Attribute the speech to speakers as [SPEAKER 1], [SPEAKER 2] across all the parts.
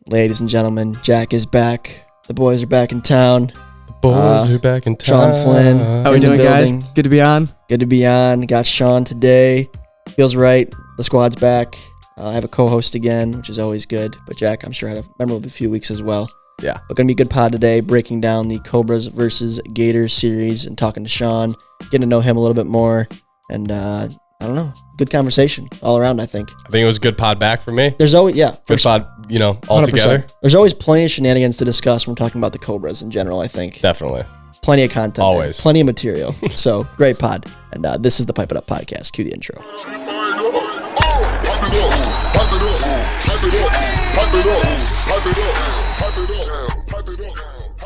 [SPEAKER 1] Ladies and gentlemen, Jack is back. The boys are back in town.
[SPEAKER 2] Boys are back in
[SPEAKER 1] Sean
[SPEAKER 2] town.
[SPEAKER 1] Flynn.
[SPEAKER 3] How we doing, guys? Good to be on.
[SPEAKER 1] Good to be on. Got Sean today. Feels right. The squad's back. I have a co-host again, which is always good. But Jack, I'm sure, had a memorable few weeks as well.
[SPEAKER 2] Yeah.
[SPEAKER 1] But going to be a good pod today, breaking down the Cobras versus Gators series and talking to Sean, getting to know him a little bit more. And I don't know, good conversation all around, I think.
[SPEAKER 2] I think it was a good pod back for me.
[SPEAKER 1] There's always, yeah.
[SPEAKER 2] Good pod, all
[SPEAKER 1] 100%.
[SPEAKER 2] together.
[SPEAKER 1] There's always plenty of shenanigans to discuss when we're talking about the Cobras in general, I think.
[SPEAKER 2] Definitely.
[SPEAKER 1] Plenty of content.
[SPEAKER 2] Always.
[SPEAKER 1] Plenty of material. So, great pod. And this is the Pipe It Up podcast. Cue the intro.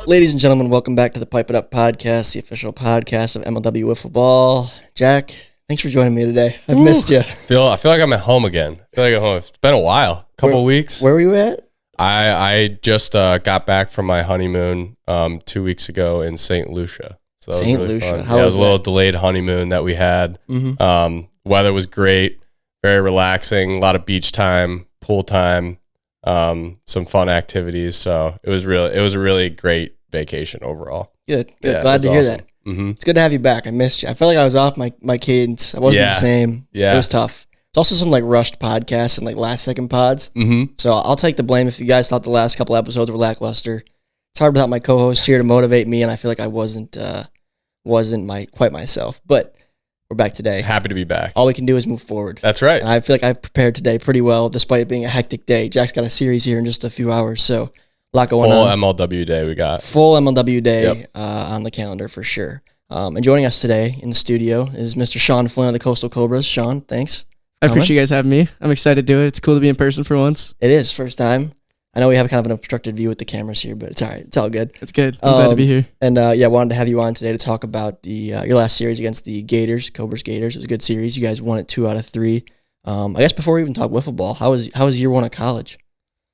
[SPEAKER 1] Ladies and gentlemen, welcome back to the Pipe It Up podcast, the official podcast of MLW Wiffle Ball. Jack, thanks for joining me today. I've missed you.
[SPEAKER 2] I feel like I'm at home again. I feel like I'm home. It's been a while. Couple weeks.
[SPEAKER 1] Where were you at?
[SPEAKER 2] I just got back from my honeymoon 2 weeks ago in St. Lucia. So that was really
[SPEAKER 1] Lucia.
[SPEAKER 2] fun.
[SPEAKER 1] How
[SPEAKER 2] it
[SPEAKER 1] was
[SPEAKER 2] was a little delayed honeymoon that we had.
[SPEAKER 1] Mm-hmm.
[SPEAKER 2] Weather was great, very relaxing, a lot of beach time, pool time, some fun activities. So it was a really great vacation overall.
[SPEAKER 1] Good.
[SPEAKER 2] Yeah,
[SPEAKER 1] Glad to hear that.
[SPEAKER 2] Mm-hmm.
[SPEAKER 1] It's good to have you back. I missed you. I felt like I was off my cadence. I wasn't the same.
[SPEAKER 2] Yeah.
[SPEAKER 1] It was tough. It's also some rushed podcasts and last second pods.
[SPEAKER 2] Mm-hmm.
[SPEAKER 1] So I'll take the blame if you guys thought the last couple episodes were lackluster. It's hard without my co-host here to motivate me, and I feel like I wasn't quite myself. But we're back today.
[SPEAKER 2] Happy to be back.
[SPEAKER 1] All we can do is move forward.
[SPEAKER 2] That's right.
[SPEAKER 1] And I feel like I've prepared today pretty well, despite it being a hectic day. Jack's got a series here in just a few hours, so a lot going on.
[SPEAKER 2] Full MLW day we got.
[SPEAKER 1] Full MLW day on the calendar for sure. And joining us today in the studio is Mr. Sean Flynn of the Coastal Cobras. Sean, thanks.
[SPEAKER 3] I appreciate you guys having me. I'm excited to do it. It's cool to be in person for once.
[SPEAKER 1] It is, first time. I know we have kind of an obstructed view with the cameras here, but it's all right. It's all good.
[SPEAKER 3] It's good. I'm glad to be here.
[SPEAKER 1] And wanted to have you on today to talk about your last series against the Gators, Cobras Gators. It was a good series. You guys won it 2 out of 3. I guess before we even talk wiffle ball, how was year 1 of college?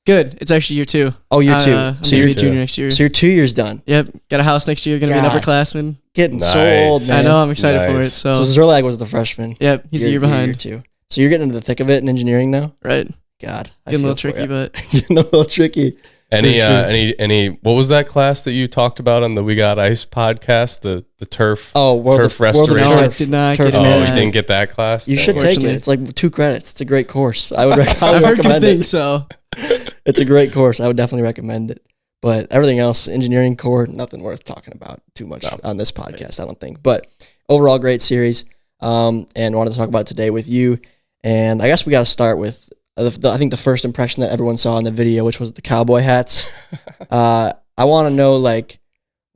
[SPEAKER 3] Good. It's actually year 2.
[SPEAKER 1] Oh, year 2.
[SPEAKER 3] I'm so you're a junior next year.
[SPEAKER 1] So you're 2 years done.
[SPEAKER 3] Yep. Got a house next year. Gonna be an upperclassman.
[SPEAKER 1] Getting so old, man.
[SPEAKER 3] I know. I'm excited for it. So
[SPEAKER 1] Zerlag was the freshman.
[SPEAKER 3] Yep. He's a year behind.
[SPEAKER 1] Year 2. So you're getting into the thick of it in engineering now?
[SPEAKER 3] Right.
[SPEAKER 1] God.
[SPEAKER 3] Getting a little tricky, but
[SPEAKER 1] getting a little tricky.
[SPEAKER 2] Any what was that class that you talked about on the We Got Ice podcast? The turf turf restoration.
[SPEAKER 3] No, I did not get
[SPEAKER 2] Oh, you didn't get that class?
[SPEAKER 1] You should take it. It's 2 credits. It's a great course. I would recommend
[SPEAKER 3] I've heard good things, so
[SPEAKER 1] it's a great course. I would definitely recommend it. But everything else, engineering core, nothing worth talking about too much on this podcast, I don't think. But overall, great series. And wanted to talk about it today with you. And I guess we got to start with I think the first impression that everyone saw in the video, which was the cowboy hats. I want to know,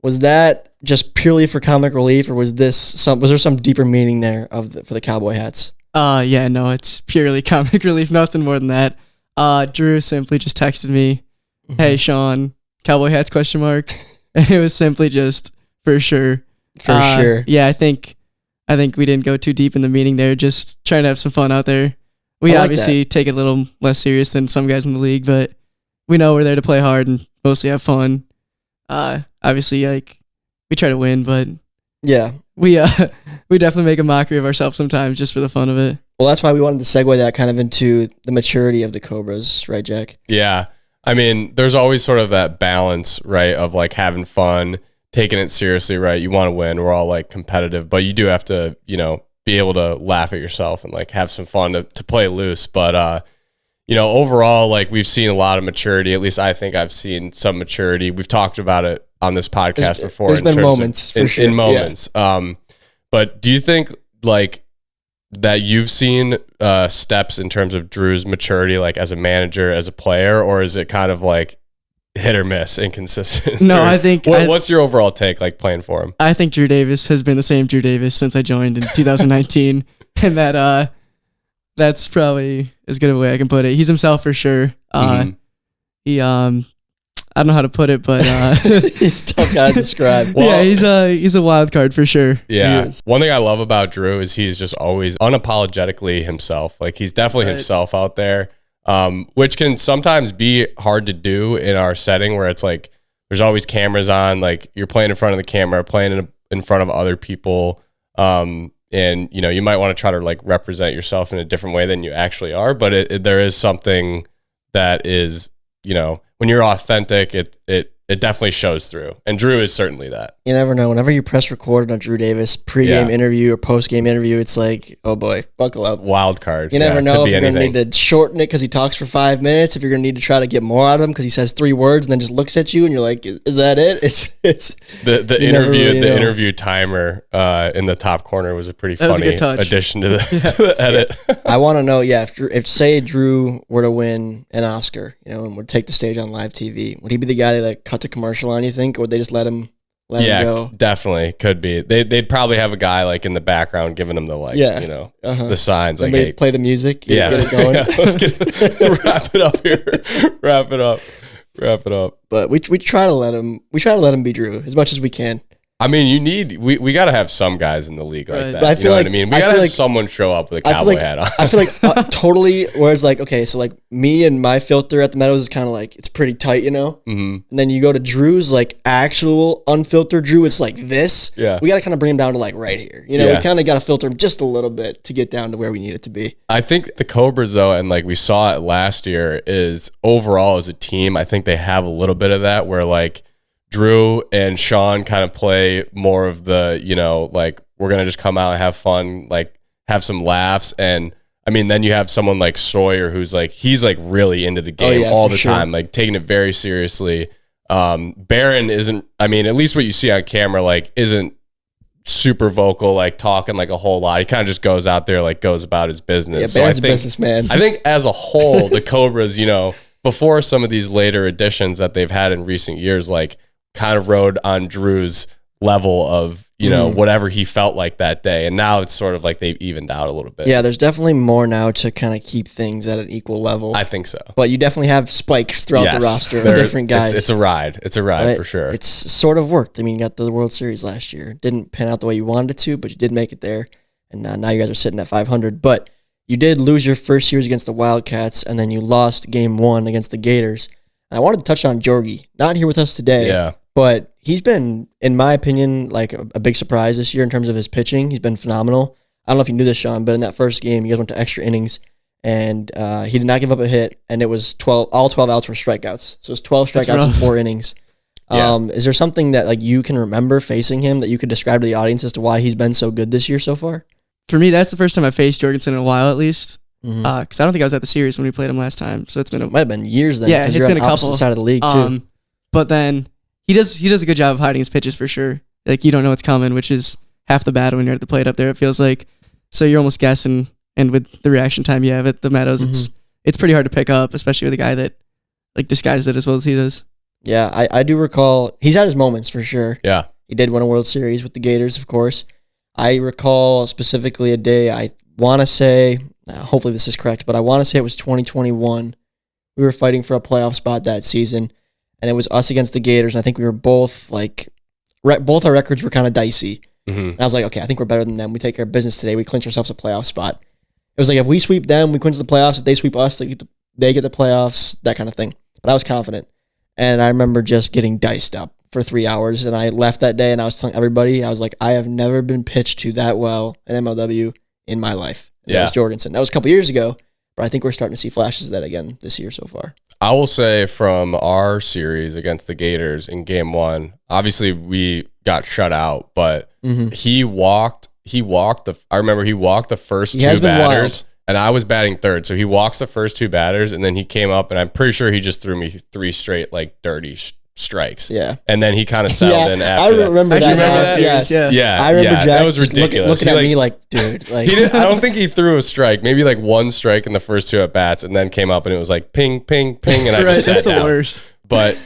[SPEAKER 1] was that just purely for comic relief, or was there some deeper meaning there for the cowboy hats?
[SPEAKER 3] Yeah, no, it's purely comic relief, nothing more than that. Drew simply just texted me, "Hey, Sean, cowboy hats ? And it was simply just for sure.
[SPEAKER 1] For sure.
[SPEAKER 3] Yeah, I think we didn't go too deep in the meaning there. Just trying to have some fun out there. We obviously take it a little less serious than some guys in the league, but we know we're there to play hard and mostly have fun. Obviously, we try to win, but
[SPEAKER 1] yeah,
[SPEAKER 3] we definitely make a mockery of ourselves sometimes just for the fun of it.
[SPEAKER 1] Well, that's why we wanted to segue that kind of into the maturity of the Cobras, right, Jack?
[SPEAKER 2] Yeah. I mean, there's always sort of that balance, right, of having fun, taking it seriously, right? You want to win. We're all competitive, but you do have to, be able to laugh at yourself and have some fun to play loose. But, overall, we've seen a lot of maturity. At least I think I've seen some maturity. We've talked about it on this podcast before.
[SPEAKER 1] There's been moments, for sure.
[SPEAKER 2] In moments. Yeah. But do you think that you've seen steps in terms of Drew's maturity, as a manager, as a player, or is it kind of hit or miss, inconsistent?
[SPEAKER 3] No, I think...
[SPEAKER 2] What's your overall take, playing for him?
[SPEAKER 3] I think Drew Davis has been the same Drew Davis since I joined in 2019, and that's probably as good of a way I can put it. He's himself for sure. He, I don't know how to put it, but...
[SPEAKER 1] he's a tough guy to describe.
[SPEAKER 3] Well, yeah, he's a wild card for sure.
[SPEAKER 2] Yeah. One thing I love about Drew is he's just always unapologetically himself. He's definitely himself out there. Which can sometimes be hard to do in our setting where it's there's always cameras on, you're playing in front of the camera, playing in front of other people. And you might want to try to represent yourself in a different way than you actually are, but there is something that is when you're authentic, it definitely shows through. And Drew is certainly that.
[SPEAKER 1] You never know. Whenever you press record on a Drew Davis pregame interview or postgame interview, it's like, oh boy, buckle up.
[SPEAKER 2] Wildcard.
[SPEAKER 1] You never know if you're going to need to shorten it because he talks for 5 minutes, if you're going to need to try to get more out of him because he says 3 words and then just looks at you and you're like, is that it? It's
[SPEAKER 2] the interview timer in the top corner was a pretty funny addition to the edit.
[SPEAKER 1] I want to know, if say Drew were to win an Oscar, and would take the stage on live TV, would he be the guy that cut to commercial on, you think, or would they just let him go?
[SPEAKER 2] Definitely could be. They'd probably have a guy like in the background giving him the the signs, like, hey,
[SPEAKER 1] play the music, get it going.
[SPEAKER 2] Let's wrap it up here. Wrap it up.
[SPEAKER 1] But we try to let him be Drew as much as we can.
[SPEAKER 2] I mean, we got to have some guys in the league like that.
[SPEAKER 1] But I feel
[SPEAKER 2] what I mean? We got to have someone show up with a cowboy hat on.
[SPEAKER 1] I feel like totally, whereas like, okay, so like me and my filter at the Meadows is kind of like, it's pretty tight, Mm-hmm. And then you go to Drew's, like actual unfiltered Drew, it's like this.
[SPEAKER 2] Yeah.
[SPEAKER 1] We got to kind of bring him down to like right here. We kind of got to filter him just a little bit to get down to where we need it to be.
[SPEAKER 2] I think the Cobras, though, and like we saw it last year, is overall as a team, I think they have a little bit of that where like, Drew and Sean kind of play more of the, like, we're going to just come out and have fun, like have some laughs. And I mean, then you have someone like Sawyer, who's like, he's like really into the game all the time, like taking it very seriously. Behen isn't, I mean, at least what you see on camera, like isn't super vocal, like talking like a whole lot. He kind of just goes out there, like goes about his business.
[SPEAKER 1] Yeah, Behen's a businessman.
[SPEAKER 2] I think as a whole, the Cobras, before some of these later additions that they've had in recent years, like, kind of rode on Drew's level of, whatever he felt like that day. And now it's sort of like they've evened out a little bit.
[SPEAKER 1] Yeah, there's definitely more now to kind of keep things at an equal level.
[SPEAKER 2] I think so.
[SPEAKER 1] But you definitely have spikes throughout the roster of different guys.
[SPEAKER 2] It's a ride. It's a ride for sure.
[SPEAKER 1] It's sort of worked. I mean, you got the World Series last year. Didn't pan out the way you wanted it to, but you did make it there. And now you guys are sitting at 500. But you did lose your first series against the Wildcats, and then you lost game 1 against the Gators. And I wanted to touch on Jorgie. Not here with us today.
[SPEAKER 2] Yeah.
[SPEAKER 1] But he's been, in my opinion, like a big surprise this year in terms of his pitching. He's been phenomenal. I don't know if you knew this, Sean, but in that first game, you guys went to extra innings, and he did not give up a hit, and it was all 12 outs were strikeouts. So it was 12 strikeouts in 4 innings. Is there something that like you can remember facing him that you could describe to the audience as to why he's been so good this year so far?
[SPEAKER 3] For me, that's the first time I faced Jorgensen in a while, at least. Because I don't think I was at the series when we played him last time. So it
[SPEAKER 1] might have been years then.
[SPEAKER 3] Yeah, it's been a couple.
[SPEAKER 1] Side of the league too.
[SPEAKER 3] But then he does a good job of hiding his pitches for sure. Like you don't know what's coming, which is half the battle when you're at the plate up there. It feels like so you're almost guessing, and with the reaction time you have at the Meadows, it's pretty hard to pick up, especially with a guy that like disguises it as well as he does.
[SPEAKER 1] Yeah, I do recall he's had his moments for sure.
[SPEAKER 2] Yeah,
[SPEAKER 1] he did win a World Series with the Gators, of course. I recall specifically a day. I want to say, hopefully this is correct, but I want to say it was 2021. We were fighting for a playoff spot that season. And it was us against the Gators, and I think we were both like, both our records were kind of dicey. And I was like, okay, I think we're better than them. We take care of business today. We clinch ourselves a playoff spot. It was like if we sweep them, we clinch the playoffs. If they sweep us, they get the playoffs, that kind of thing. But I was confident, and I remember just getting diced up for 3 hours. And I left that day, and I was telling everybody, I was like, I have never been pitched to that well in MLW in my life. And that was Jorgensen. That was a couple years ago, but I think we're starting to see flashes of that again this year so far.
[SPEAKER 2] I will say from our series against the Gators in game 1, obviously we got shut out, but he walked. I remember he walked the first 2 batters, and I was batting third. So he walks the first 2 batters, and then he came up, and I'm pretty sure he just threw me 3 straight like dirty strikes.
[SPEAKER 1] Yeah,
[SPEAKER 2] and then he kind of settled in after.
[SPEAKER 1] I remember that.
[SPEAKER 2] Yeah,
[SPEAKER 1] I remember Jack.
[SPEAKER 2] That was ridiculous.
[SPEAKER 1] Looking at me like, dude, like
[SPEAKER 2] I don't think he threw a strike. Maybe like 1 strike in the first 2 at bats, and then came up and it was like ping, ping, ping, and I just sat down.
[SPEAKER 3] That's the worst.
[SPEAKER 2] But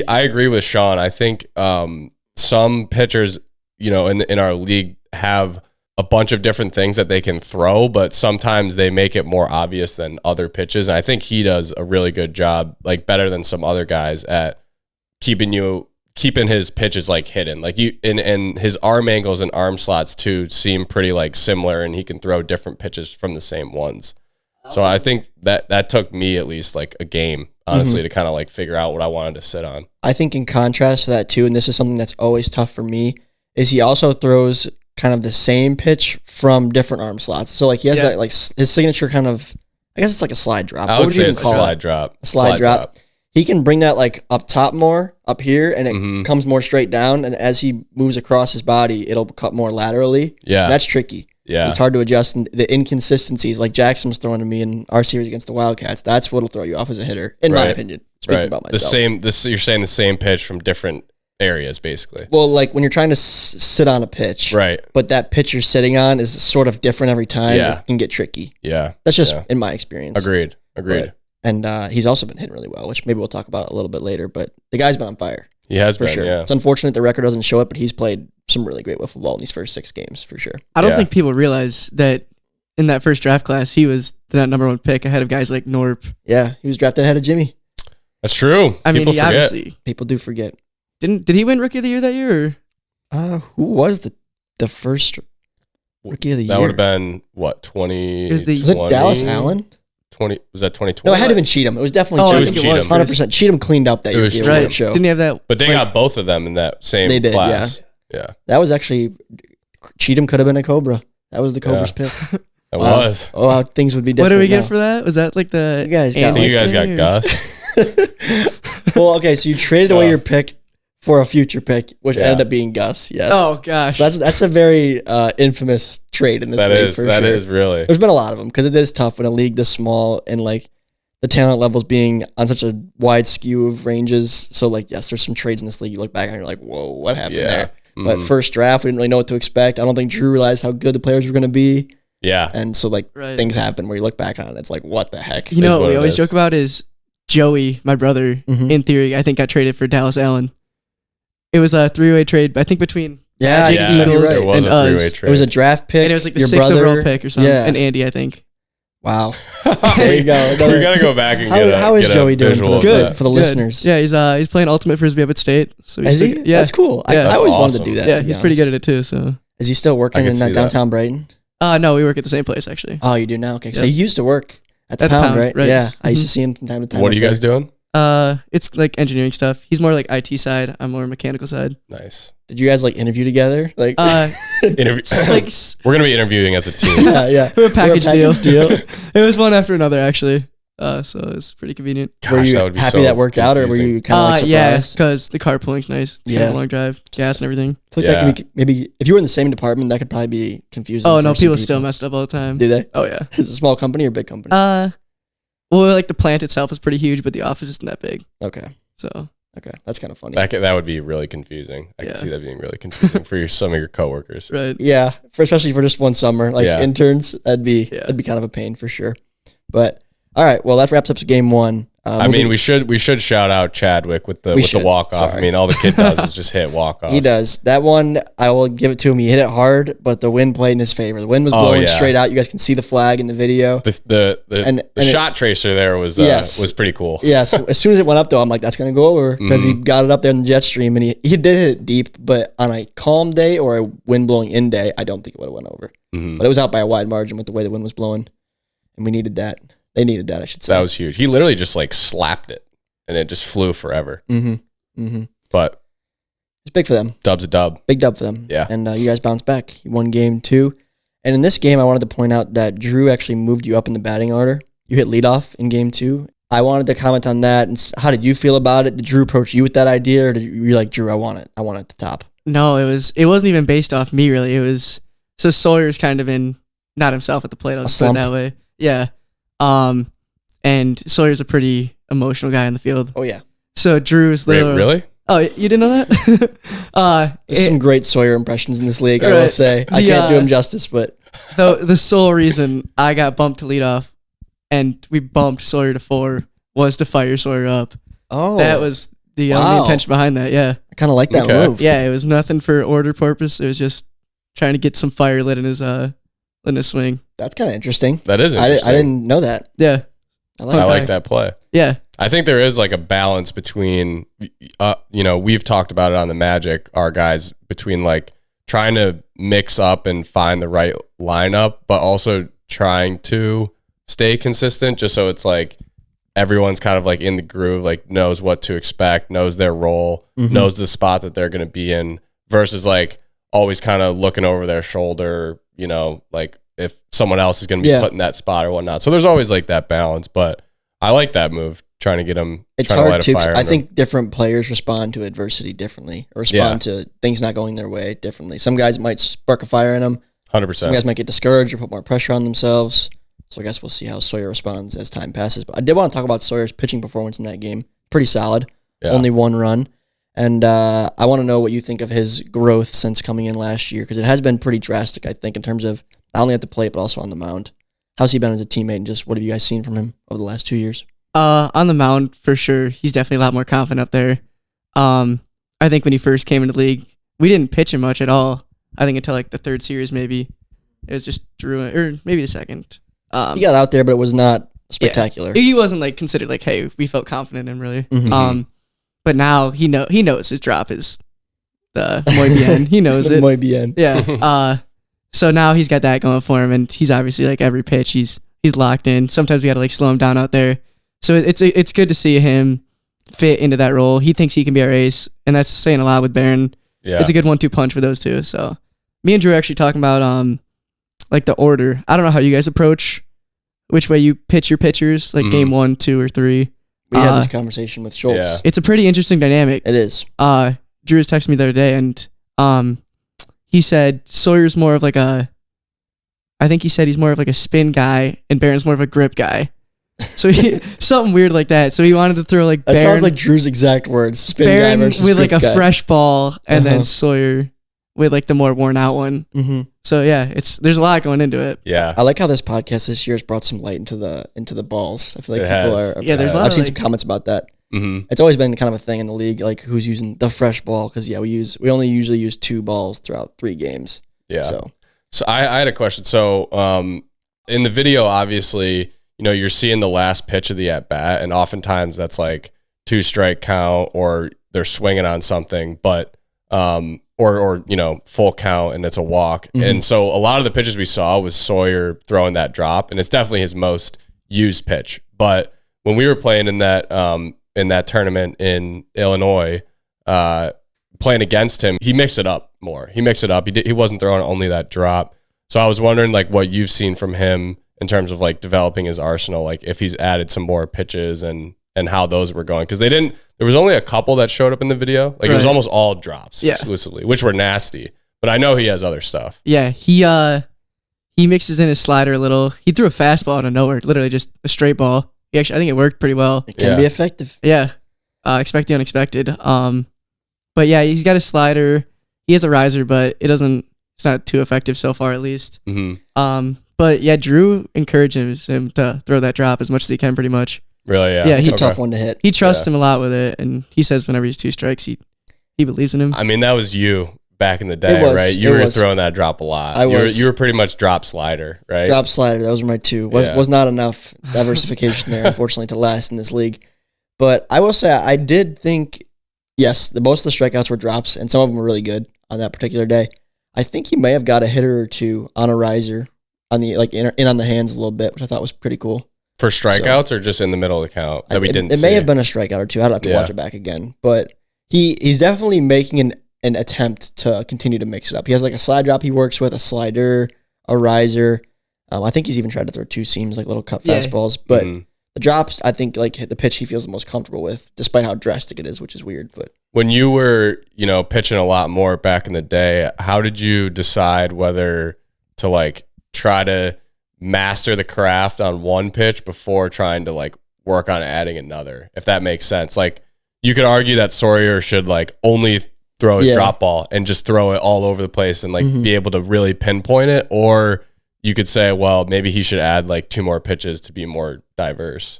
[SPEAKER 2] I agree with Sean. I think some pitchers, in our league have a bunch of different things that they can throw, but sometimes they make it more obvious than other pitches. And I think he does a really good job, like better than some other guys at keeping his pitches like hidden, like and his arm angles and arm slots too seem pretty like similar, and he can throw different pitches from the same ones. So I think that took me at least like a game, honestly, to kind of like figure out what I wanted to sit on.
[SPEAKER 1] I think in contrast to that too, and this is something that's always tough for me, is he also throws kind of the same pitch from different arm slots. So like he has that like his signature kind of, I guess it's like a slide drop.
[SPEAKER 2] I would say it's a slide drop.
[SPEAKER 1] A slide drop. he can bring that like up top more, up here, and it comes more straight down. And as he moves across his body, it'll cut more laterally.
[SPEAKER 2] Yeah.
[SPEAKER 1] That's tricky.
[SPEAKER 2] Yeah.
[SPEAKER 1] It's hard to adjust. And the inconsistencies, like Jackson was throwing to me in our series against the Wildcats, that's what'll throw you off as a hitter, in my opinion. Speaking about myself.
[SPEAKER 2] You're saying the same pitch from different areas, basically.
[SPEAKER 1] Well, like when you're trying to sit on a pitch,
[SPEAKER 2] right?
[SPEAKER 1] But that pitch you're sitting on is sort of different every time.
[SPEAKER 2] Yeah.
[SPEAKER 1] It can get tricky.
[SPEAKER 2] Yeah.
[SPEAKER 1] That's just in my experience.
[SPEAKER 2] Agreed.
[SPEAKER 1] And he's also been hitting really well, which maybe we'll talk about a little bit later. But the guy's been on fire.
[SPEAKER 2] He has
[SPEAKER 1] for
[SPEAKER 2] been,
[SPEAKER 1] sure.
[SPEAKER 2] yeah.
[SPEAKER 1] It's unfortunate the record doesn't show it, but he's played some really great wiffle ball in these first 6 games for sure.
[SPEAKER 3] I don't think people realize that in that first draft class, he was the number 1 pick ahead of guys like Norp.
[SPEAKER 1] Yeah, he was drafted ahead of Jimmy.
[SPEAKER 2] That's true.
[SPEAKER 3] I mean, he obviously
[SPEAKER 1] people do forget.
[SPEAKER 3] Did he win Rookie of the Year that year? Or?
[SPEAKER 1] Who was the first Rookie of the Year?
[SPEAKER 2] That would have been what 20.
[SPEAKER 1] Was it Dallas Allen?
[SPEAKER 2] 20 was that 2020?
[SPEAKER 1] No, it had to have been Cheatham. It was definitely Cheatham.
[SPEAKER 2] It was
[SPEAKER 1] Cheatham. 100%. Cheatham cleaned up that year.
[SPEAKER 3] Right.
[SPEAKER 1] Show.
[SPEAKER 3] Didn't he have that?
[SPEAKER 2] But they got both of them in that same class. Yeah.
[SPEAKER 1] That was actually Cheatham could have been a Cobra. That was the Cobras pick.
[SPEAKER 2] That was.
[SPEAKER 1] Oh, how things would be different.
[SPEAKER 3] What did we get for that? Was that like the
[SPEAKER 1] you guys
[SPEAKER 2] got Gus?
[SPEAKER 1] Well, okay, so you traded away your pick for a future pick, which ended up being Gus. Yes.
[SPEAKER 3] Oh gosh.
[SPEAKER 1] So that's a very infamous trade in this league.
[SPEAKER 2] That is really.
[SPEAKER 1] There's been a lot of them because it is tough in a league this small and like the talent levels being on such a wide skew of ranges. So like, yes, there's some trades in this league you look back and you're like, whoa, what happened there? But first draft, we didn't really know what to expect. I don't think Drew realized how good the players were going to be.
[SPEAKER 2] Yeah.
[SPEAKER 1] And so like things happen where you look back on it, it's like, what the heck?
[SPEAKER 3] You know what we always joke about is Joey, my brother, in theory, I think got traded for Dallas Allen. It was a 3-way trade, I think between Magic, Eagles, and us.
[SPEAKER 1] It was a draft pick.
[SPEAKER 3] And it was like the 6th overall pick or something. And Andy, I think.
[SPEAKER 1] Wow. There you go.
[SPEAKER 2] We got to go back and
[SPEAKER 1] how is Joey doing for the listeners?
[SPEAKER 3] Yeah, he's playing Ultimate Frisbee up at State. So
[SPEAKER 1] is he? Yeah. That's cool. I always wanted to do that.
[SPEAKER 3] Yeah, he's pretty good at it too. So
[SPEAKER 1] is he still working in downtown Brighton?
[SPEAKER 3] No, we work at the same place actually.
[SPEAKER 1] Oh, you do now? Okay. So he used to work at the Pound, right? Yeah. I used to see him from time to time.
[SPEAKER 2] What are you guys doing?
[SPEAKER 3] It's like engineering stuff. He's more like IT side. I'm more mechanical side.
[SPEAKER 2] Nice.
[SPEAKER 1] Did you guys like interview together? Like,
[SPEAKER 2] we're gonna be interviewing as a team.
[SPEAKER 1] Yeah.
[SPEAKER 3] We're a package deal. It was one after another actually. So it was pretty convenient.
[SPEAKER 1] Gosh, were you happy that worked out, or were you kind of like surprised? Yeah,
[SPEAKER 3] because the carpooling's nice. It's kind of a long drive, gas and everything.
[SPEAKER 1] I feel like that could be, maybe if you were in the same department, that could probably be confusing.
[SPEAKER 3] Oh no, people still messed up all the time.
[SPEAKER 1] Do they?
[SPEAKER 3] Oh yeah.
[SPEAKER 1] Is it a small company or big company?
[SPEAKER 3] Well, like the plant itself is pretty huge, but the office isn't that big.
[SPEAKER 1] Okay.
[SPEAKER 3] So.
[SPEAKER 1] Okay, that's kind of funny.
[SPEAKER 2] That would be really confusing. I can see that being really confusing for some of your coworkers.
[SPEAKER 3] Right.
[SPEAKER 1] Yeah, especially for just one summer, like interns, that'd be kind of a pain for sure. But all right, well that wraps up game 1.
[SPEAKER 2] I mean, we should shout out Chadwick with the walk off. I mean, all the kid does is just hit walk off.
[SPEAKER 1] He does that one. I will give it to him. He hit it hard, but the wind played in his favor. The wind was blowing straight out. You guys can see the flag in the video.
[SPEAKER 2] The shot tracer there was pretty cool.
[SPEAKER 1] Yes. As soon as it went up, though, I'm like, that's gonna go over because he got it up there in the jet stream, and he did hit it deep. But on a calm day or a wind blowing in day, I don't think it would have went over. But it was out by a wide margin with the way the wind was blowing, and we needed that. They needed that, I should say.
[SPEAKER 2] That was huge. He literally just like slapped it, and it just flew forever. But
[SPEAKER 1] it's big for them.
[SPEAKER 2] Dub's a dub.
[SPEAKER 1] Big dub for them.
[SPEAKER 2] Yeah.
[SPEAKER 1] And you guys bounced back. You won game 2. And in this game, I wanted to point out that Drew actually moved you up in the batting order. You hit leadoff in game 2. I wanted to comment on that. And how did you feel about it? Did Drew approach you with that idea, or did you like, Drew, I want it at the top?
[SPEAKER 3] No, it wasn't even based off me, really. It was, so Sawyer's kind of not himself at the plate, I'll just put it that way. Yeah. And Sawyer's a pretty emotional guy in the field.
[SPEAKER 1] Oh yeah.
[SPEAKER 3] So Drew's literally.
[SPEAKER 2] Really?
[SPEAKER 3] Oh, you didn't know that?
[SPEAKER 1] There's some great Sawyer impressions in this league, I will say. I can't do him justice, but
[SPEAKER 3] the sole reason I got bumped to leadoff and we bumped Sawyer to 4 was to fire Sawyer up.
[SPEAKER 1] Oh.
[SPEAKER 3] That was the only intention behind that, yeah.
[SPEAKER 1] I kind of like that move.
[SPEAKER 3] Yeah, it was nothing for order purpose. It was just trying to get some fire lit in his swing. That's
[SPEAKER 1] kind of interesting.
[SPEAKER 2] That is interesting.
[SPEAKER 1] I didn't know that.
[SPEAKER 3] Yeah.
[SPEAKER 2] I like that play.
[SPEAKER 3] Yeah.
[SPEAKER 2] I think there is like a balance between, we've talked about it on the Magic, our guys, between like trying to mix up and find the right lineup, but also trying to stay consistent just so it's like everyone's kind of like in the groove, like knows what to expect, knows their role, knows the spot that they're going to be in versus like always kind of looking over their shoulder, like if someone else is going to be put in that spot or whatnot. So there's always like that balance, but I like that move. trying to get them.
[SPEAKER 1] It's
[SPEAKER 2] trying
[SPEAKER 1] hard
[SPEAKER 2] to light a fire.
[SPEAKER 1] I think different players respond to adversity differently, or respond to things not going their way differently. Some guys might spark a fire in them.
[SPEAKER 2] 100%.
[SPEAKER 1] Some guys might get discouraged or put more pressure on themselves. So I guess we'll see how Sawyer responds as time passes. But I did want to talk about Sawyer's pitching performance in that game. Pretty solid. Yeah. Only one run. And I want to know what you think of his growth since coming in last year, because it has been pretty drastic, I think, in terms of not only at the plate, but also on the mound. How's he been as a teammate, and just what have you guys seen from him over the last 2 years?
[SPEAKER 3] On the mound, for sure. He's definitely a lot more confident up there. I think when he first came into the league, we didn't pitch him much at all. I think until like the third series, maybe. It was just Drew, or maybe the second.
[SPEAKER 1] He got out there, but it was not spectacular.
[SPEAKER 3] Yeah. He wasn't like considered like, hey, we felt confident in him, really.
[SPEAKER 1] Mm-hmm.
[SPEAKER 3] But now he knows his drop is the muy bien. He knows it.
[SPEAKER 1] Muy bien.
[SPEAKER 3] Yeah. So now he's got that going for him, and he's obviously like every pitch he's locked in. Sometimes we got to like slow him down out there. So it's good to see him fit into that role. He thinks he can be our ace, and that's saying a lot with Behen. Yeah. It's a good 1-2 punch for those two. So me and Drew are actually talking about like the order. I don't know how you guys approach which way you pitch your pitchers, like game 1, 2, or 3.
[SPEAKER 1] We had this conversation with Schultz.
[SPEAKER 2] Yeah.
[SPEAKER 3] It's a pretty interesting dynamic.
[SPEAKER 1] It is.
[SPEAKER 3] Drew was texting me the other day, and he said Sawyer's more of like a, I think he said he's more of like a spin guy, and Behen's more of a grip guy. So something weird like that. So he wanted to throw like
[SPEAKER 1] that
[SPEAKER 3] Behen,
[SPEAKER 1] sounds like Drew's exact words. Spin guy versus
[SPEAKER 3] with like a
[SPEAKER 1] guy.
[SPEAKER 3] fresh ball, and then Sawyer with like the more worn out one.
[SPEAKER 1] Mm-hmm.
[SPEAKER 3] So yeah, there's a lot going into it.
[SPEAKER 2] Yeah,
[SPEAKER 1] I like how this podcast this year has brought some light into the balls. I feel like people are.
[SPEAKER 3] Yeah, there's a lot.
[SPEAKER 1] I've seen some comments about that.
[SPEAKER 2] Mm-hmm.
[SPEAKER 1] It's always been kind of a thing in the league, like who's using the fresh ball, because we only usually use 2 balls throughout 3 games.
[SPEAKER 2] Yeah. So I had a question. So in the video, obviously, you're seeing the last pitch of the at bat, and oftentimes that's like 2 strike count, or they're swinging on something, but or full count and it's a walk. Mm-hmm. And so a lot of the pitches we saw was Sawyer throwing that drop, and it's definitely his most used pitch. But when we were playing in that tournament in Illinois, playing against him, he mixed it up more. He wasn't throwing only that drop. So I was wondering like what you've seen from him in terms of like developing his arsenal, like if he's added some more pitches and how those were going. Because there was only a couple that showed up in the video. Like it was almost all drops exclusively, which were nasty. But I know he has other stuff.
[SPEAKER 3] Yeah, he mixes in his slider a little. He threw a fastball out of nowhere, literally just a straight ball. I think it worked pretty well.
[SPEAKER 1] It can be effective.
[SPEAKER 3] Yeah. Expect the unexpected. But yeah, he's got a slider. He has a riser, but it's not too effective so far, at least.
[SPEAKER 2] Mm-hmm.
[SPEAKER 3] But yeah, Drew encourages him to throw that drop as much as he can, pretty much.
[SPEAKER 2] Really? Yeah.
[SPEAKER 3] Yeah,
[SPEAKER 1] it's a tough one to hit.
[SPEAKER 3] He trusts him a lot with it, and he says whenever he's 2 strikes, he believes in him.
[SPEAKER 2] I mean, that was you back in the day, right? You were throwing that drop a lot. You were pretty much drop slider, right?
[SPEAKER 1] Drop slider. Those were my 2. Was not enough diversification there, unfortunately, to last in this league. But I will say I did think, yes, most of the strikeouts were drops, and some of them were really good on that particular day. I think he may have got a hitter or 2 on a riser, on the in on the hands a little bit, which I thought was pretty cool.
[SPEAKER 2] For strikeouts or just in the middle of the count that we didn't see?
[SPEAKER 1] It may have been a strikeout or 2. I'd have to watch it back again. But he's definitely making an attempt to continue to mix it up. He has like a slide drop he works with, a slider, a riser. I think he's even tried to throw 2 seams, like little cut fastballs. But the drops, I think, like the pitch he feels the most comfortable with, despite how drastic it is, which is weird. But
[SPEAKER 2] when you were, pitching a lot more back in the day, how did you decide whether to like try to master the craft on one pitch before trying to like work on adding another, if that makes sense? Like you could argue that Sawyer should like only throw his drop ball and just throw it all over the place and like be able to really pinpoint it, or you could say, well, maybe he should add like 2 more pitches to be more diverse.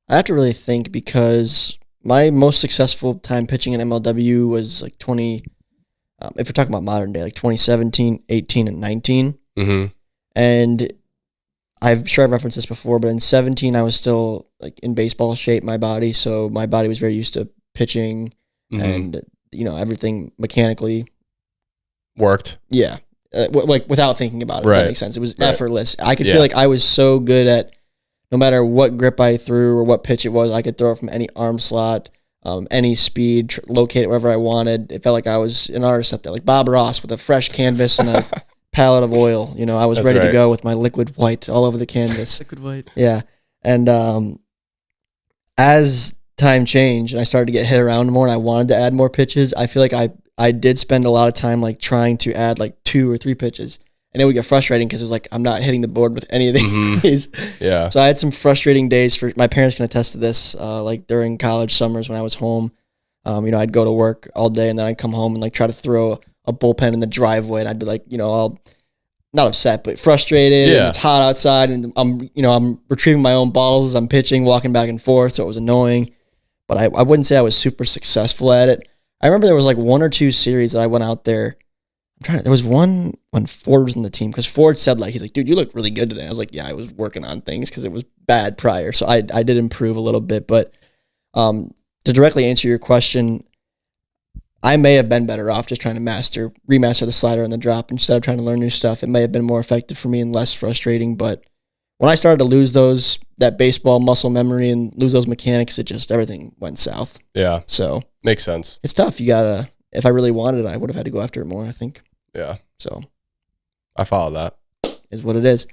[SPEAKER 1] I have to really think, because my most successful time pitching in MLW was like if we're talking about modern day, like 2017, 18, and 19.
[SPEAKER 2] Mm-hmm.
[SPEAKER 1] And I've referenced this before, but in 17, I was still like in baseball shape, my body. So my body was very used to pitching and, everything mechanically
[SPEAKER 2] worked.
[SPEAKER 1] Yeah. Like without thinking about it, if that makes sense. It was effortless. I could feel like I was so good at, no matter what grip I threw or what pitch it was, I could throw it from any arm slot, any speed, locate it wherever I wanted. It felt like I was an artist up there, like Bob Ross with a fresh canvas and a palette of oil. I was ready to go with my liquid white all over the canvas.
[SPEAKER 3] Liquid white.
[SPEAKER 1] Yeah. And as time changed and I started to get hit around more and I wanted to add more pitches, I feel like I did spend a lot of time like trying to add like 2 or 3 pitches. And it would get frustrating because it was like, I'm not hitting the board with any of these.
[SPEAKER 2] Yeah.
[SPEAKER 1] So I had some frustrating days. For my parents can attest to this. Like during college summers when I was home, I'd go to work all day and then I'd come home and like try to throw a bullpen in the driveway. And I'd be like, all not upset, but frustrated.
[SPEAKER 2] Yeah.
[SPEAKER 1] And it's hot outside and I'm retrieving my own balls as I'm pitching, walking back and forth. So it was annoying, but I wouldn't say I was super successful at it. I remember there was like 1 or 2 series that I went out there. There was one when Ford was in the team because Ford said he's like, dude, you look really good today. I was like, yeah, I was working on things because it was bad prior. So I did improve a little bit, but to directly answer your question, I may have been better off just trying to remaster the slider and the drop instead of trying to learn new stuff. It may have been more effective for me and less frustrating, but when I started to lose that baseball muscle memory and lose those mechanics, everything went south.
[SPEAKER 2] Yeah.
[SPEAKER 1] So
[SPEAKER 2] makes sense.
[SPEAKER 1] it's tough. You gotta, if I really wanted it, I would have had to go after it more, I think.
[SPEAKER 2] Yeah.
[SPEAKER 1] So
[SPEAKER 2] I follow that.
[SPEAKER 1] Is what it is.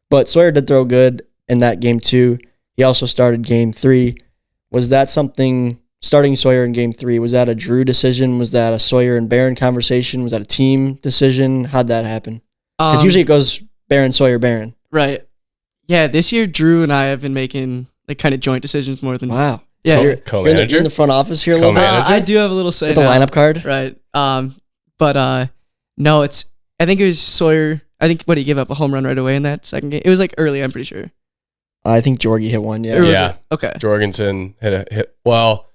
[SPEAKER 1] But Sawyer did throw good in that game 2. He also started game 3. Was that something, starting Sawyer in game 3, was that a Drew decision? Was that a Sawyer and Barron conversation? Was that a team decision? How'd that happen? Because usually it goes Barron, Sawyer, Barron.
[SPEAKER 3] Right. Yeah, this year Drew and I have been making like kind of joint decisions more than
[SPEAKER 1] Wow.
[SPEAKER 3] Yeah.
[SPEAKER 1] So you're
[SPEAKER 2] Co-manager?
[SPEAKER 1] in the front office here a little bit
[SPEAKER 2] Co-manager?
[SPEAKER 3] I do have a little say
[SPEAKER 1] with the
[SPEAKER 3] now.
[SPEAKER 1] lineup card.
[SPEAKER 3] Right. But no, I think it was Sawyer. I think he gave up a home run right away in that second game. It was like early, I'm pretty sure.
[SPEAKER 1] I think Jorgie hit one,
[SPEAKER 3] Or was
[SPEAKER 2] Yeah.
[SPEAKER 3] it? Okay.
[SPEAKER 2] Jorgensen hit. Well,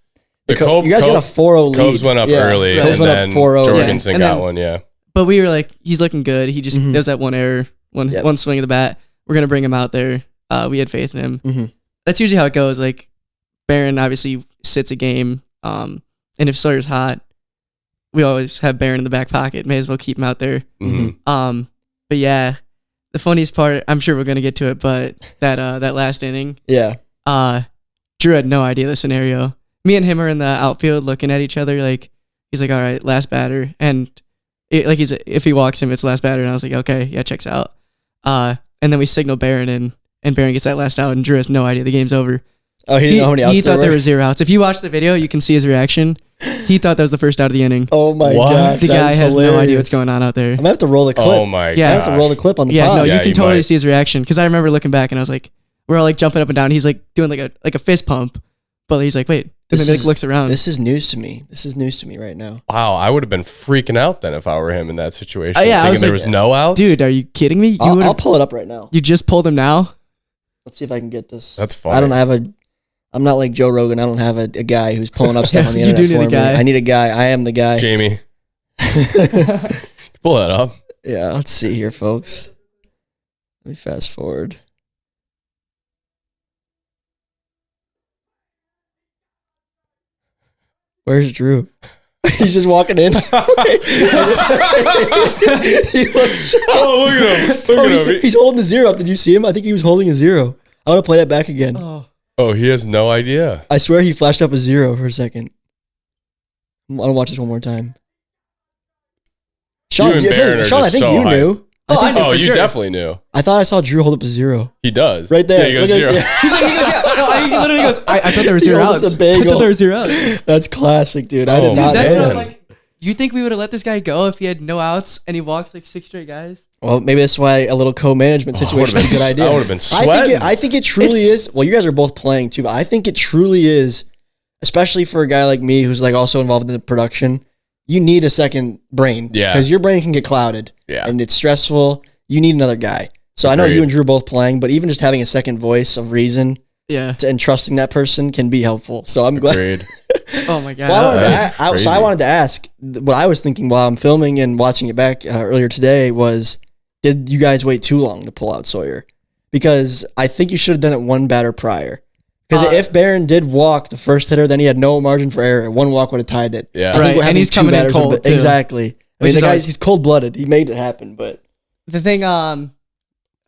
[SPEAKER 1] you guys got a 4-0 lead.
[SPEAKER 2] Cobes went up early,
[SPEAKER 1] Cobes
[SPEAKER 2] and
[SPEAKER 1] went
[SPEAKER 2] then
[SPEAKER 1] up 4-0.
[SPEAKER 2] Jorgensen
[SPEAKER 3] And
[SPEAKER 2] got
[SPEAKER 3] then-
[SPEAKER 2] one. Yeah.
[SPEAKER 3] But we were like, he's looking good. He just
[SPEAKER 1] Mhm.
[SPEAKER 3] there was that one error, one swing of the bat. We're gonna bring him out there. We had faith in him.
[SPEAKER 1] Mm-hmm.
[SPEAKER 3] That's usually how it goes. Like Barron obviously sits a game. And if Sawyer's hot, we always have Barron in the back pocket. May as well keep him out there.
[SPEAKER 2] Mm-hmm.
[SPEAKER 3] But yeah, the funniest part, I'm sure we're gonna get to it, but that last inning,
[SPEAKER 1] Yeah.
[SPEAKER 3] Drew had no idea the scenario. Me and him are in the outfield looking at each other. Like he's like, all right, last batter, and if he walks him, it's last batter. And I was like, okay, yeah, checks out. And then we signal Barron in, and Barron gets that last out, and Drew has no idea the game's over.
[SPEAKER 1] Oh, he didn't know how many outs
[SPEAKER 3] He
[SPEAKER 1] there
[SPEAKER 3] thought
[SPEAKER 1] were?
[SPEAKER 3] there were 0 outs. If you watch the video, you can see his reaction. He thought that was the first out of the inning.
[SPEAKER 1] Oh my
[SPEAKER 2] What?
[SPEAKER 1] god.
[SPEAKER 3] The guy has no idea what's going on out there.
[SPEAKER 1] I'm gonna have to roll the clip.
[SPEAKER 2] Oh my
[SPEAKER 3] Yeah.
[SPEAKER 1] I have to roll the clip on the
[SPEAKER 3] Yeah,
[SPEAKER 1] pod.
[SPEAKER 3] no,
[SPEAKER 2] Yeah,
[SPEAKER 3] you can
[SPEAKER 2] you
[SPEAKER 3] totally
[SPEAKER 2] might.
[SPEAKER 3] see his reaction because I remember looking back and I was like, we're all like jumping up and down. He's like doing like a fist pump, but he's like, wait, and
[SPEAKER 1] This
[SPEAKER 3] then he
[SPEAKER 1] is-
[SPEAKER 3] like looks around.
[SPEAKER 1] This is news to me. This is news to me right now.
[SPEAKER 2] Wow, I would have been freaking out then if I were him in that situation.
[SPEAKER 3] Yeah, I
[SPEAKER 2] thinking
[SPEAKER 3] was
[SPEAKER 2] there
[SPEAKER 3] like,
[SPEAKER 2] was no outs.
[SPEAKER 3] Dude, are you kidding me?
[SPEAKER 1] I'll pull it up right now.
[SPEAKER 3] You just pulled him now?
[SPEAKER 1] Let's see if I can get this.
[SPEAKER 2] That's funny.
[SPEAKER 1] I don't have I'm not like Joe Rogan. I don't have a guy who's pulling up stuff on the
[SPEAKER 3] You
[SPEAKER 1] internet
[SPEAKER 3] do need
[SPEAKER 1] for
[SPEAKER 3] a guy.
[SPEAKER 1] me. I need a guy. I am the guy.
[SPEAKER 2] Jamie, pull that up.
[SPEAKER 1] Yeah, let's see here, folks. Let me fast forward. Where's Drew? He's just walking in. He looks shocked.
[SPEAKER 2] Oh, look at him. Look at him.
[SPEAKER 1] He's holding the 0 up. Did you see him? I think he was holding a 0. I want to play that back again.
[SPEAKER 2] Oh, he has no idea.
[SPEAKER 1] I swear he flashed up a 0 for a second. I want to watch this one more time. Sean,
[SPEAKER 2] You and Barron are
[SPEAKER 1] Sean, I
[SPEAKER 2] just
[SPEAKER 1] think
[SPEAKER 2] so
[SPEAKER 1] you
[SPEAKER 2] high.
[SPEAKER 1] knew. I think
[SPEAKER 2] Oh,
[SPEAKER 3] for
[SPEAKER 2] you
[SPEAKER 3] sure.
[SPEAKER 2] definitely knew.
[SPEAKER 1] I thought I saw Drew hold up a 0.
[SPEAKER 2] He does.
[SPEAKER 1] Right there.
[SPEAKER 2] Yeah, he goes
[SPEAKER 1] Look at
[SPEAKER 2] 0.
[SPEAKER 1] this, yeah.
[SPEAKER 3] No, he literally goes, I thought there were
[SPEAKER 1] He
[SPEAKER 3] 0
[SPEAKER 1] holds up
[SPEAKER 3] outs.
[SPEAKER 1] the bagel.
[SPEAKER 3] I thought there were 0 outs.
[SPEAKER 1] That's classic, dude. I
[SPEAKER 2] Oh,
[SPEAKER 1] did not
[SPEAKER 3] That's
[SPEAKER 1] know
[SPEAKER 3] not
[SPEAKER 1] that.
[SPEAKER 2] man.
[SPEAKER 3] like, you think we would have let this guy go if he had no outs and he walks like 6 straight guys?
[SPEAKER 1] Well, maybe that's why a little co-management situation is a good idea.
[SPEAKER 2] I would have been sweating.
[SPEAKER 1] I think it truly is. Well, you guys are both playing too, but I think it truly is, especially for a guy like me who's like also involved in the production. You need a second brain,
[SPEAKER 2] Yeah.
[SPEAKER 1] because your brain can get clouded,
[SPEAKER 2] Yeah.
[SPEAKER 1] and it's stressful. You need another guy. So I know
[SPEAKER 2] Agreed.
[SPEAKER 1] you and Drew are both playing, but even just having a second voice of reason
[SPEAKER 3] Yeah.
[SPEAKER 1] and trusting that person can be helpful. So I'm glad.
[SPEAKER 2] Agreed.
[SPEAKER 3] Oh my God.
[SPEAKER 1] Well,
[SPEAKER 2] That's
[SPEAKER 1] so I
[SPEAKER 2] crazy.
[SPEAKER 1] wanted to ask, what I was thinking while I'm filming and watching it back earlier today was, did you guys wait too long to pull out Sawyer? Because I think you should have done it one batter prior. Because if Barron did walk the first hitter, then he had no margin for error. One walk would have tied it.
[SPEAKER 2] Yeah.
[SPEAKER 1] I think
[SPEAKER 3] Right,
[SPEAKER 1] having
[SPEAKER 3] and he's
[SPEAKER 1] two
[SPEAKER 3] coming in
[SPEAKER 1] batters would have
[SPEAKER 3] cold,
[SPEAKER 1] been-
[SPEAKER 3] too.
[SPEAKER 1] Exactly. I mean,
[SPEAKER 3] Which
[SPEAKER 1] the
[SPEAKER 3] is
[SPEAKER 1] guy's
[SPEAKER 3] always-
[SPEAKER 1] he's cold-blooded. He made it happen, but
[SPEAKER 3] The thing, who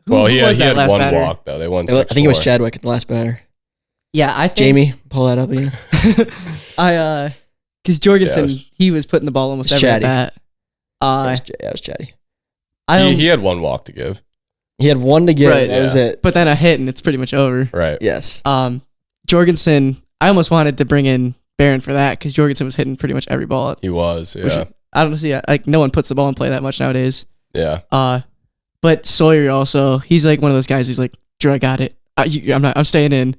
[SPEAKER 2] Well, he
[SPEAKER 3] was that
[SPEAKER 2] had
[SPEAKER 3] last
[SPEAKER 2] one
[SPEAKER 3] batter?
[SPEAKER 2] walk, though. They won
[SPEAKER 1] I
[SPEAKER 2] 6-4.
[SPEAKER 1] think it was Chadwick at the last batter.
[SPEAKER 3] Yeah, I think
[SPEAKER 1] Jamie, pull that up again.
[SPEAKER 3] because Jorgensen,
[SPEAKER 2] Yeah, it was-
[SPEAKER 3] he was putting the ball almost
[SPEAKER 1] It's
[SPEAKER 3] every at
[SPEAKER 1] chatty.
[SPEAKER 3] bat.
[SPEAKER 1] That was Chatty.
[SPEAKER 3] I don't,
[SPEAKER 2] He had one walk to give.
[SPEAKER 1] He had one to get.
[SPEAKER 3] Right,
[SPEAKER 1] That was
[SPEAKER 2] yeah.
[SPEAKER 1] it.
[SPEAKER 3] but then a hit and it's pretty much over.
[SPEAKER 2] Right.
[SPEAKER 1] Yes.
[SPEAKER 3] Jorgensen, I almost wanted to bring in Behen for that because Jorgensen was hitting pretty much every ball.
[SPEAKER 2] He was, yeah.
[SPEAKER 3] I don't see, like, no one puts the ball in play that much nowadays.
[SPEAKER 2] Yeah.
[SPEAKER 3] But Sawyer also, he's like one of those guys. He's like, Drew, I got it. I'm staying in.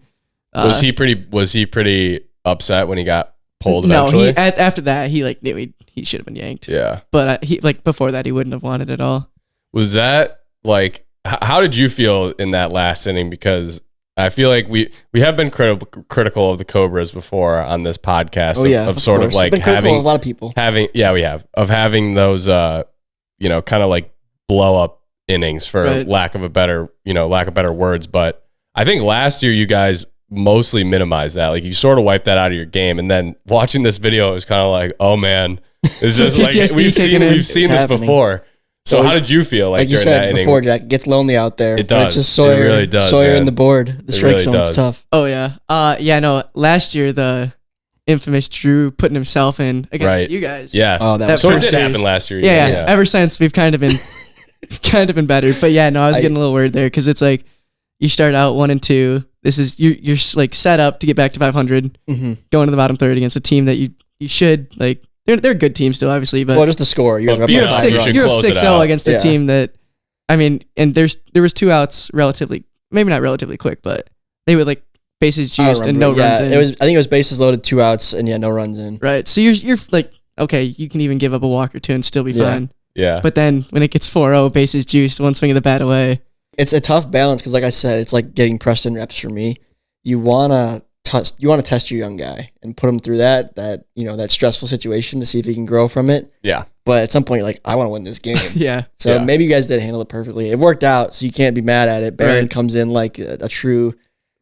[SPEAKER 2] Was he pretty upset when he got pulled eventually?
[SPEAKER 3] No, after that, he like knew he should have been yanked.
[SPEAKER 2] Yeah.
[SPEAKER 3] But he like before that, he wouldn't have wanted it at all.
[SPEAKER 2] Was that like, how did you feel in that last inning? Because I feel like we have been critical of the Cobras before on this podcast. Of sort of like having
[SPEAKER 1] a lot of people
[SPEAKER 2] we have of having those kind of like blow up innings for lack of better words. But I think last year you guys mostly minimized that. Like you sort of wiped that out of your game, and then watching this video, it was kind of like, oh man, is this like we've seen this before. So how did you feel like during that inning?
[SPEAKER 1] Before, Jack, it gets lonely out there.
[SPEAKER 2] It does.
[SPEAKER 1] It's just Sawyer,
[SPEAKER 2] it really does.
[SPEAKER 1] Sawyer in the board. The strike zone's tough.
[SPEAKER 3] Oh yeah. No. Last year the infamous Drew putting himself in against you guys.
[SPEAKER 2] Yes.
[SPEAKER 1] Oh, that
[SPEAKER 2] so it did happen last year.
[SPEAKER 3] Yeah. Ever since we've kind of been better. But yeah, no, I was getting a little worried there because it's like you start out 1-2. This is you're like set up to get back to 500, going to the bottom third against a team that you should like. They're a good team still, obviously, but
[SPEAKER 1] just the score. You're up
[SPEAKER 3] 6-0 against a team that, I mean, and there was 2 outs maybe not relatively quick, but they would like bases juiced and no runs in.
[SPEAKER 1] I think it was bases loaded, 2 outs, and no runs in.
[SPEAKER 3] Right. So you're like, okay, you can even give up a walk or 2 and still be fine.
[SPEAKER 2] Yeah.
[SPEAKER 3] But then when it gets 4-0, bases juiced, 1 swing of the bat away.
[SPEAKER 1] It's a tough balance because, like I said, it's like getting Preston reps for me. You wanna test your young guy and put him through that stressful situation to see if he can grow from it.
[SPEAKER 2] Yeah.
[SPEAKER 1] But at some point, you're like, I want to win this game.
[SPEAKER 3] Yeah.
[SPEAKER 1] So maybe you guys did handle it perfectly. It worked out, so you can't be mad at it. Behen comes in like a true.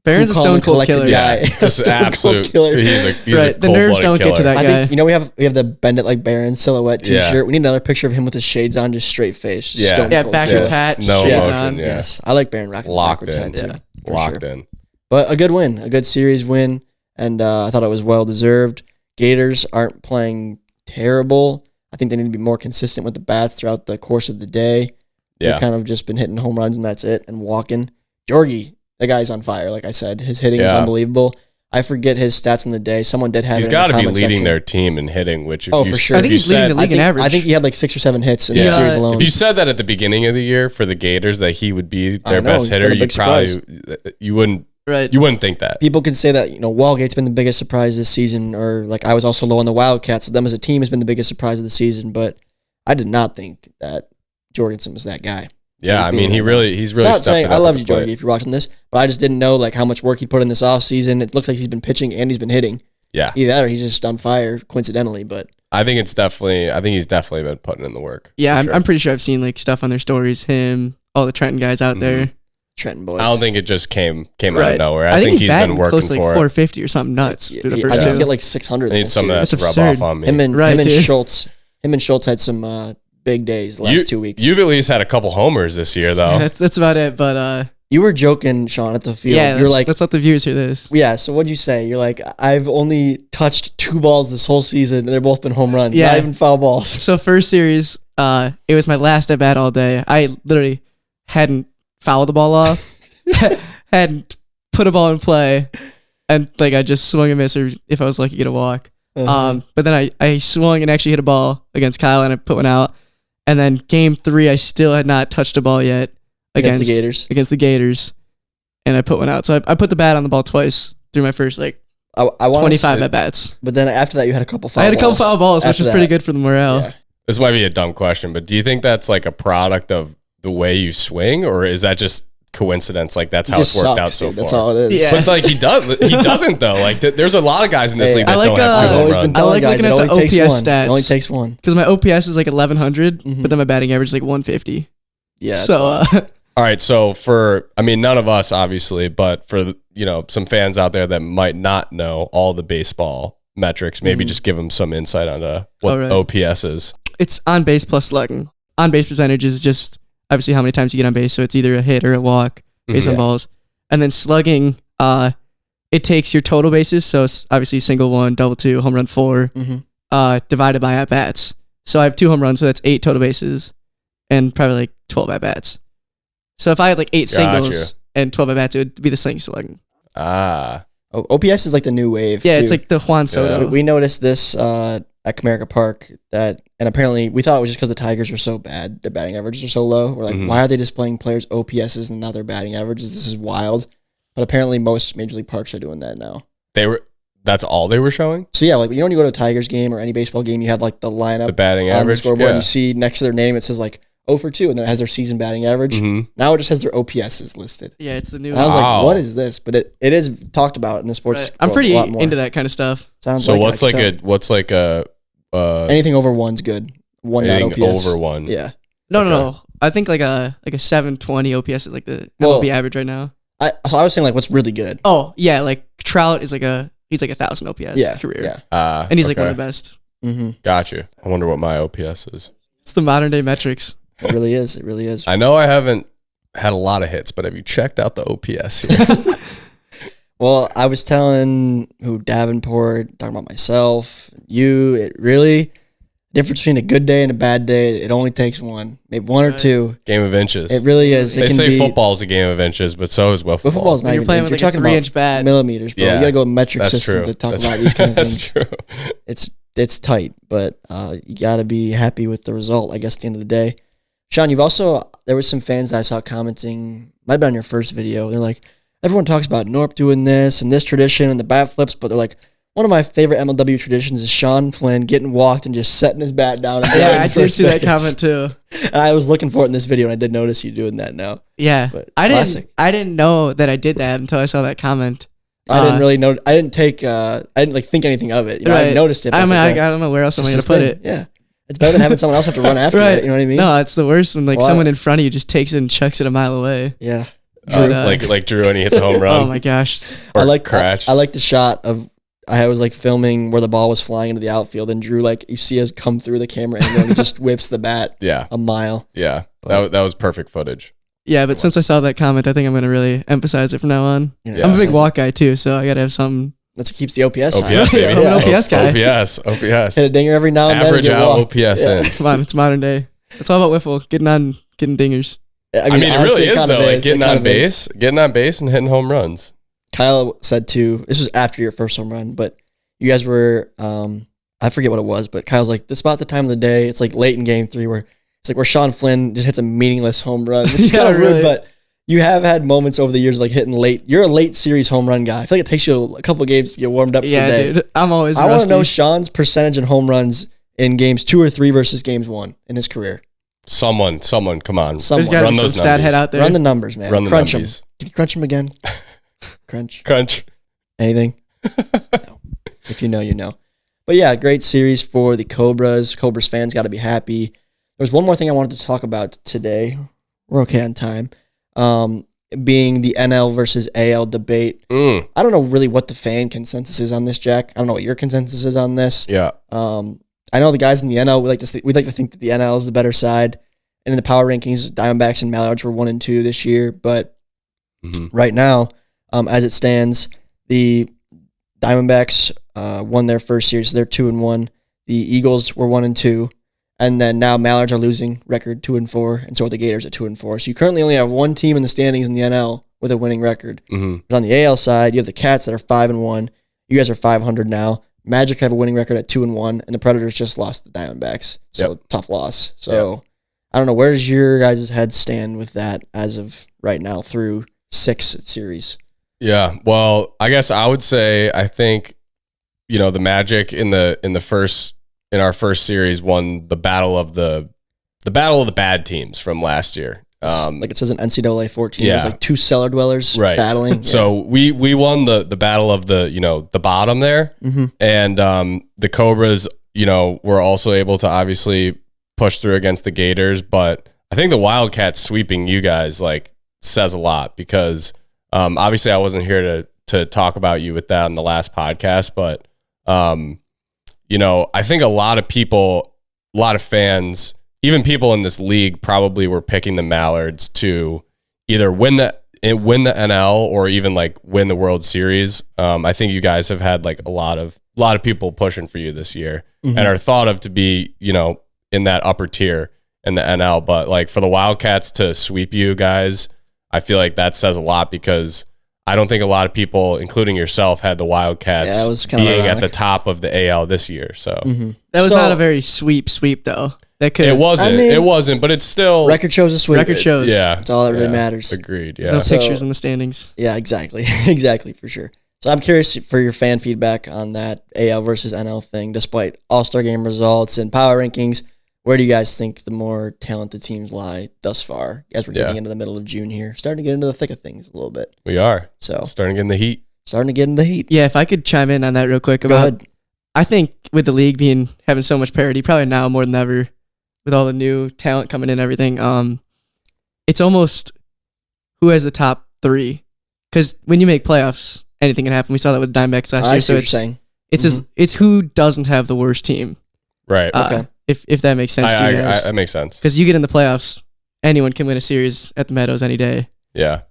[SPEAKER 3] Baron's a stone cold killer.
[SPEAKER 1] Guy.
[SPEAKER 2] Yeah, just an absolute killer. He's a
[SPEAKER 3] the nerves don't get to that guy.
[SPEAKER 1] I think we have the bend it like Baron silhouette T-shirt. We need another picture of him with his shades on, just straight face. Stone cold
[SPEAKER 3] backwards hat,
[SPEAKER 2] no
[SPEAKER 3] shades
[SPEAKER 2] emotion,
[SPEAKER 3] on.
[SPEAKER 1] Yes, I like Baron rocking backwards hat too.
[SPEAKER 2] Locked in.
[SPEAKER 1] But a good win, a good series win. And I thought it was well-deserved. Gators aren't playing terrible. I think they need to be more consistent with the bats throughout the course of the day.
[SPEAKER 2] Yeah.
[SPEAKER 1] They've kind of just been hitting home runs, and that's it, and walking. Georgie, the guy's on fire, like I said. His hitting is unbelievable. I forget his stats in the day. Someone did have
[SPEAKER 2] He's got to be leading their team in hitting, which
[SPEAKER 1] for sure.
[SPEAKER 3] I think he's leading the league in average.
[SPEAKER 1] I think he had like 6 or 7 hits in the series alone.
[SPEAKER 2] If you said that at the beginning of the year for the Gators that he would be their best hitter, you wouldn't.
[SPEAKER 3] Right.
[SPEAKER 2] You wouldn't think that.
[SPEAKER 1] People could say that, Wildgate's been the biggest surprise this season, or like I was also low on the Wildcats, so them as a team has been the biggest surprise of the season, but I did not think that Jorgensen was that guy.
[SPEAKER 2] Yeah, he's really stepped it up.
[SPEAKER 1] I love you, Georgie, if you're watching this, but I just didn't know like how much work he put in this offseason. It looks like he's been pitching and he's been hitting.
[SPEAKER 2] Yeah.
[SPEAKER 1] Either that or he's just on fire coincidentally, but
[SPEAKER 2] I think he's definitely been putting in the work.
[SPEAKER 3] Yeah, I'm pretty sure I've seen like stuff on their stories, him, all the Trenton guys out there.
[SPEAKER 1] Trenton boys.
[SPEAKER 2] I don't think it just came out of nowhere. I think he's been working
[SPEAKER 3] close to like
[SPEAKER 2] for
[SPEAKER 3] 450 or something nuts through the first
[SPEAKER 1] I think
[SPEAKER 3] two.
[SPEAKER 1] he get like 600.
[SPEAKER 2] I need some of that to rub off on me.
[SPEAKER 1] Him and Schultz had some big days the last 2 weeks.
[SPEAKER 2] You've at least had a couple homers this year, though.
[SPEAKER 3] Yeah, that's about it. But
[SPEAKER 1] you were joking, Sean, at the field.
[SPEAKER 3] Yeah,
[SPEAKER 1] you're like,
[SPEAKER 3] let's let the viewers hear this.
[SPEAKER 1] Yeah. So what'd you say? You're like, I've only touched 2 balls this whole season, and they've both been home runs. Not even foul balls.
[SPEAKER 3] So first series, it was my last at bat all day. I literally hadn't fouled the ball off. Hadn't put a ball in play, and like I just swung and missed, or if I was lucky, get a walk. But then I swung and actually hit a ball against Kyle, and I put one out. And then game 3, I still had not touched a ball yet against the Gators, and I put one out. So I put the bat on the ball twice through my first I 25 at bats.
[SPEAKER 1] But then after that, you had a couple foul balls.
[SPEAKER 3] I had a couple foul balls, which was pretty good for the morale.
[SPEAKER 1] Yeah.
[SPEAKER 2] This might be a dumb question, but do you think that's like a product of the way you swing, or is that just coincidence? Like that's how it's worked out so far.
[SPEAKER 1] That's all it is.
[SPEAKER 3] Yeah.
[SPEAKER 2] But like he doesn't though. Like there's a lot of guys in this league that don't have 2 home runs.
[SPEAKER 3] I like looking at the OPS stats.
[SPEAKER 1] It only takes one.
[SPEAKER 3] Because my OPS is like 1100, but then my batting average is like 150.
[SPEAKER 1] Yeah.
[SPEAKER 3] So
[SPEAKER 2] all right, so none of us obviously, but for some fans out there that might not know all the baseball metrics, maybe just give them some insight onto what OPS is.
[SPEAKER 3] It's on base plus slugging. On base percentage is just obviously how many times you get on base, so it's either a hit or a walk based on balls. And then slugging, it takes your total bases, so it's obviously single 1, double 2, home run 4, divided by at bats. So I have 2 home runs, so that's 8 total bases, and probably like 12 at bats. So if I had like 8 singles and 12 at bats, it would be the same slugging.
[SPEAKER 2] Ah,
[SPEAKER 1] OPS is like the new wave.
[SPEAKER 3] Yeah,
[SPEAKER 1] too.
[SPEAKER 3] it's like the Juan Soto.
[SPEAKER 1] We noticed this at Comerica Park and apparently we thought it was just because the Tigers are so bad, their batting averages are so low. We're like, why are they displaying players' OPSs and not their batting averages? This is wild. But apparently most Major League parks are doing that now.
[SPEAKER 2] That's all they were showing?
[SPEAKER 1] So yeah, like when you go to a Tigers game or any baseball game, you have like the lineup,
[SPEAKER 2] the batting
[SPEAKER 1] on
[SPEAKER 2] average,
[SPEAKER 1] the scoreboard, and you see next to their name it says like 0 for 2, and then it has their season batting average. Now it just has their OPSs listed.
[SPEAKER 3] Yeah, it's the new.
[SPEAKER 1] And I was like, what is this? But it is talked about in the sports.
[SPEAKER 3] Right. I'm pretty into that kind of stuff.
[SPEAKER 1] Sounds
[SPEAKER 2] so
[SPEAKER 1] like
[SPEAKER 2] what's like a
[SPEAKER 1] anything over 1's good. 1
[SPEAKER 2] anything
[SPEAKER 1] OPS.
[SPEAKER 2] over 1.
[SPEAKER 1] Yeah.
[SPEAKER 3] No. I think like a 720 OPS is like the MLB average right now.
[SPEAKER 1] So I was saying like what's really good.
[SPEAKER 3] Oh yeah, like Trout is he's like 1,000 OPS career.
[SPEAKER 1] Yeah.
[SPEAKER 3] And he's like one of the best.
[SPEAKER 2] Got you. I wonder what my OPS is.
[SPEAKER 3] It's the modern day metrics.
[SPEAKER 1] It really is. It really is.
[SPEAKER 2] I know I haven't had a lot of hits, but have you checked out the OPS here?
[SPEAKER 1] Well, I was telling Davenport, talking about myself, you, it really, difference between a good day and a bad day, it only takes one, maybe one or two.
[SPEAKER 2] Game of inches.
[SPEAKER 1] It really is.
[SPEAKER 2] They say football is a game of inches, but so is wiffle ball.
[SPEAKER 1] Football's not
[SPEAKER 3] You're
[SPEAKER 1] even
[SPEAKER 3] playing with like a 3-inch bat.
[SPEAKER 1] Millimeters, bro.
[SPEAKER 2] Yeah,
[SPEAKER 1] you got to go metric
[SPEAKER 2] that's
[SPEAKER 1] system
[SPEAKER 2] true.
[SPEAKER 1] to talk about these kind of things.
[SPEAKER 2] That's true.
[SPEAKER 1] It's tight, but you got to be happy with the result, I guess, at the end of the day. Sean, there was some fans that I saw commenting, might have been on your first video. They're like, everyone talks about Norp doing this and this tradition and the bat flips, but they're like, one of my favorite MLW traditions is Sean Flynn getting walked and just setting his bat down.
[SPEAKER 3] Yeah, I did see that comment too.
[SPEAKER 1] And I was looking for it in this video, and I did notice you doing that now.
[SPEAKER 3] Yeah,
[SPEAKER 1] but
[SPEAKER 3] I didn't know that I did that until I saw that comment.
[SPEAKER 1] I didn't really know. I didn't think anything of it.
[SPEAKER 3] Right.
[SPEAKER 1] I noticed it.
[SPEAKER 3] I don't know where else I'm going to put it.
[SPEAKER 1] Yeah. It's better than having someone else have to run after it. You know what I mean?
[SPEAKER 3] No, it's the worst when someone in front of you just takes it and chucks it a mile away.
[SPEAKER 1] Yeah.
[SPEAKER 2] Like Drew when he hits a home run.
[SPEAKER 3] Oh my gosh.
[SPEAKER 1] I like the shot of I was like filming where the ball was flying into the outfield and Drew, like you see us come through the camera angle and he just whips the bat a mile.
[SPEAKER 2] Yeah. That was perfect footage.
[SPEAKER 3] Yeah, but since I saw that comment, I think I'm going to really emphasize it from now on. I'm a big walk guy too, so I got to have something.
[SPEAKER 1] That's what keeps the OPS high.
[SPEAKER 2] OPS, baby.
[SPEAKER 3] I'm an OPS guy.
[SPEAKER 2] OPS.
[SPEAKER 1] Hit a dinger every now and
[SPEAKER 2] Average
[SPEAKER 1] then.
[SPEAKER 2] Average out OPS in.
[SPEAKER 3] Come on, it's modern day. It's all about wiffle, getting dingers.
[SPEAKER 2] I mean it really is though. Like getting on base and hitting home runs.
[SPEAKER 1] Kyle said too, this was after your first home run, but you guys were, I forget what it was, but Kyle's like, this is about the time of the day. It's like late in game 3 where it's like where Sean Flynn just hits a meaningless home run, which is kind of rude, but you have had moments over the years like hitting late. You're a late series home run guy. I feel like it takes you a couple of games to get warmed up for the day.
[SPEAKER 3] Dude, I'm always
[SPEAKER 1] I want to know Sean's percentage in home runs in games 2 or 3 versus games 1 in his career.
[SPEAKER 2] Someone, come on.
[SPEAKER 3] There's got to be some stat head out there.
[SPEAKER 1] Run the numbers, man.
[SPEAKER 2] Run the
[SPEAKER 1] crunch
[SPEAKER 2] numbers.
[SPEAKER 1] Them. Can you crunch them again?
[SPEAKER 2] Crunch.
[SPEAKER 1] Anything? No. If you know, you know. But yeah, great series for the Cobras. Cobras fans got to be happy. There's one more thing I wanted to talk about today. We're okay on time. Being the NL versus AL debate. I don't know really what the fan consensus is on this, Jack. I don't know what your consensus is on this.
[SPEAKER 2] Yeah.
[SPEAKER 1] I know the guys in the NL, we'd like to think that the NL is the better side. And in the power rankings, Diamondbacks and Mallards were 1 and 2 this year. But right now, as it stands, the Diamondbacks won their first series. So they're 2 and 1. The Eagles were 1 and 2. And then now Mallards are losing record 2 and 4. And so are the Gators at 2 and 4. So you currently only have one team in the standings in the NL with a winning record. But on the AL side, you have the Cats that are 5 and 1. You guys are 500 now. Magic have a winning record at 2 and 1, and the Predators just lost the Diamondbacks. So tough loss. So I don't know, where does your guys' head stand with that as of right now through 6 series? Yeah,
[SPEAKER 2] well, I guess I would say I think the Magic in our first series won the battle of the bad teams from last year.
[SPEAKER 1] Like it says in NCAA 14, there's like 2 cellar dwellers battling.
[SPEAKER 2] So we won the battle of the bottom there, and the Cobras were also able to obviously push through against the Gators, but I think the Wildcats sweeping you guys says a lot because obviously I wasn't here to talk about you with that on the last podcast, but I think a lot of people, a lot of fans, even people in this league probably were picking the Mallards to either win the NL or even win the World Series. I think you guys have had a lot of people pushing for you this year and are thought of to be, in that upper tier in the NL. But for the Wildcats to sweep you guys, I feel like that says a lot because I don't think a lot of people, including yourself, had the Wildcats being at the top of the AL this year. So
[SPEAKER 3] that was not a very sweep though. That could
[SPEAKER 2] it wasn't, but it's still
[SPEAKER 1] record shows a sweep.
[SPEAKER 3] Record shows.
[SPEAKER 1] That's all that really matters.
[SPEAKER 2] Agreed. Yeah.
[SPEAKER 3] There's no pictures in the standings.
[SPEAKER 1] Yeah, exactly, exactly for sure. So I'm curious for your fan feedback on that AL versus NL thing. Despite All-Star game results and power rankings, where do you guys think the more talented teams lie thus far? As we're getting into the middle of June here, starting to get into the thick of things a little bit.
[SPEAKER 2] We are.
[SPEAKER 1] So
[SPEAKER 2] starting to get in the heat.
[SPEAKER 1] Starting to get in the heat.
[SPEAKER 3] Yeah, if I could chime in on that real quick about, I think with the league having so much parity, probably now more than ever, with all the new talent coming in and everything, it's almost who has the top 3. Because when you make playoffs, anything can happen. We saw that with Diamondbacks last year.
[SPEAKER 1] So
[SPEAKER 3] it's who doesn't have the worst team.
[SPEAKER 2] Right.
[SPEAKER 1] Okay.
[SPEAKER 3] If that makes sense to you guys.
[SPEAKER 2] That makes sense.
[SPEAKER 3] Because you get in the playoffs, anyone can win a series at the Meadows any day.
[SPEAKER 2] Yeah.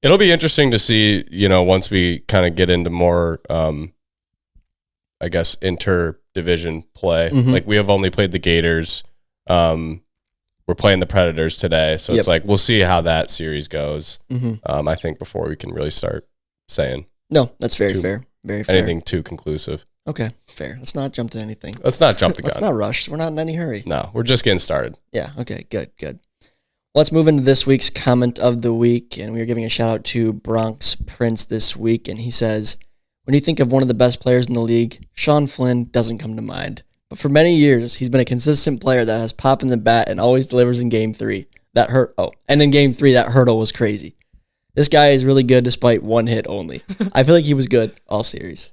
[SPEAKER 2] It'll be interesting to see, once we kind of get into more, I guess, inter-division play. Like, we have only played the Gators. We're playing the Predators today. So it's like, we'll see how that series goes, I think, before we can really start saying.
[SPEAKER 1] No, that's very fair. Very fair.
[SPEAKER 2] Anything too conclusive.
[SPEAKER 1] Okay, fair. Let's not jump to anything.
[SPEAKER 2] Let's not jump the gun.
[SPEAKER 1] Let's not rush. We're not in any hurry.
[SPEAKER 2] No, we're just getting started.
[SPEAKER 1] Yeah, okay, good. Let's move into this week's comment of the week, and we are giving a shout out to Bronx Prince this week, and he says, when you think of one of the best players in the league, Sean Flynn doesn't come to mind. But for many years, he's been a consistent player that has pop in the bat and always delivers in Game 3. And in Game 3, that hurdle was crazy. This guy is really good despite one hit only. I feel like he was good all series.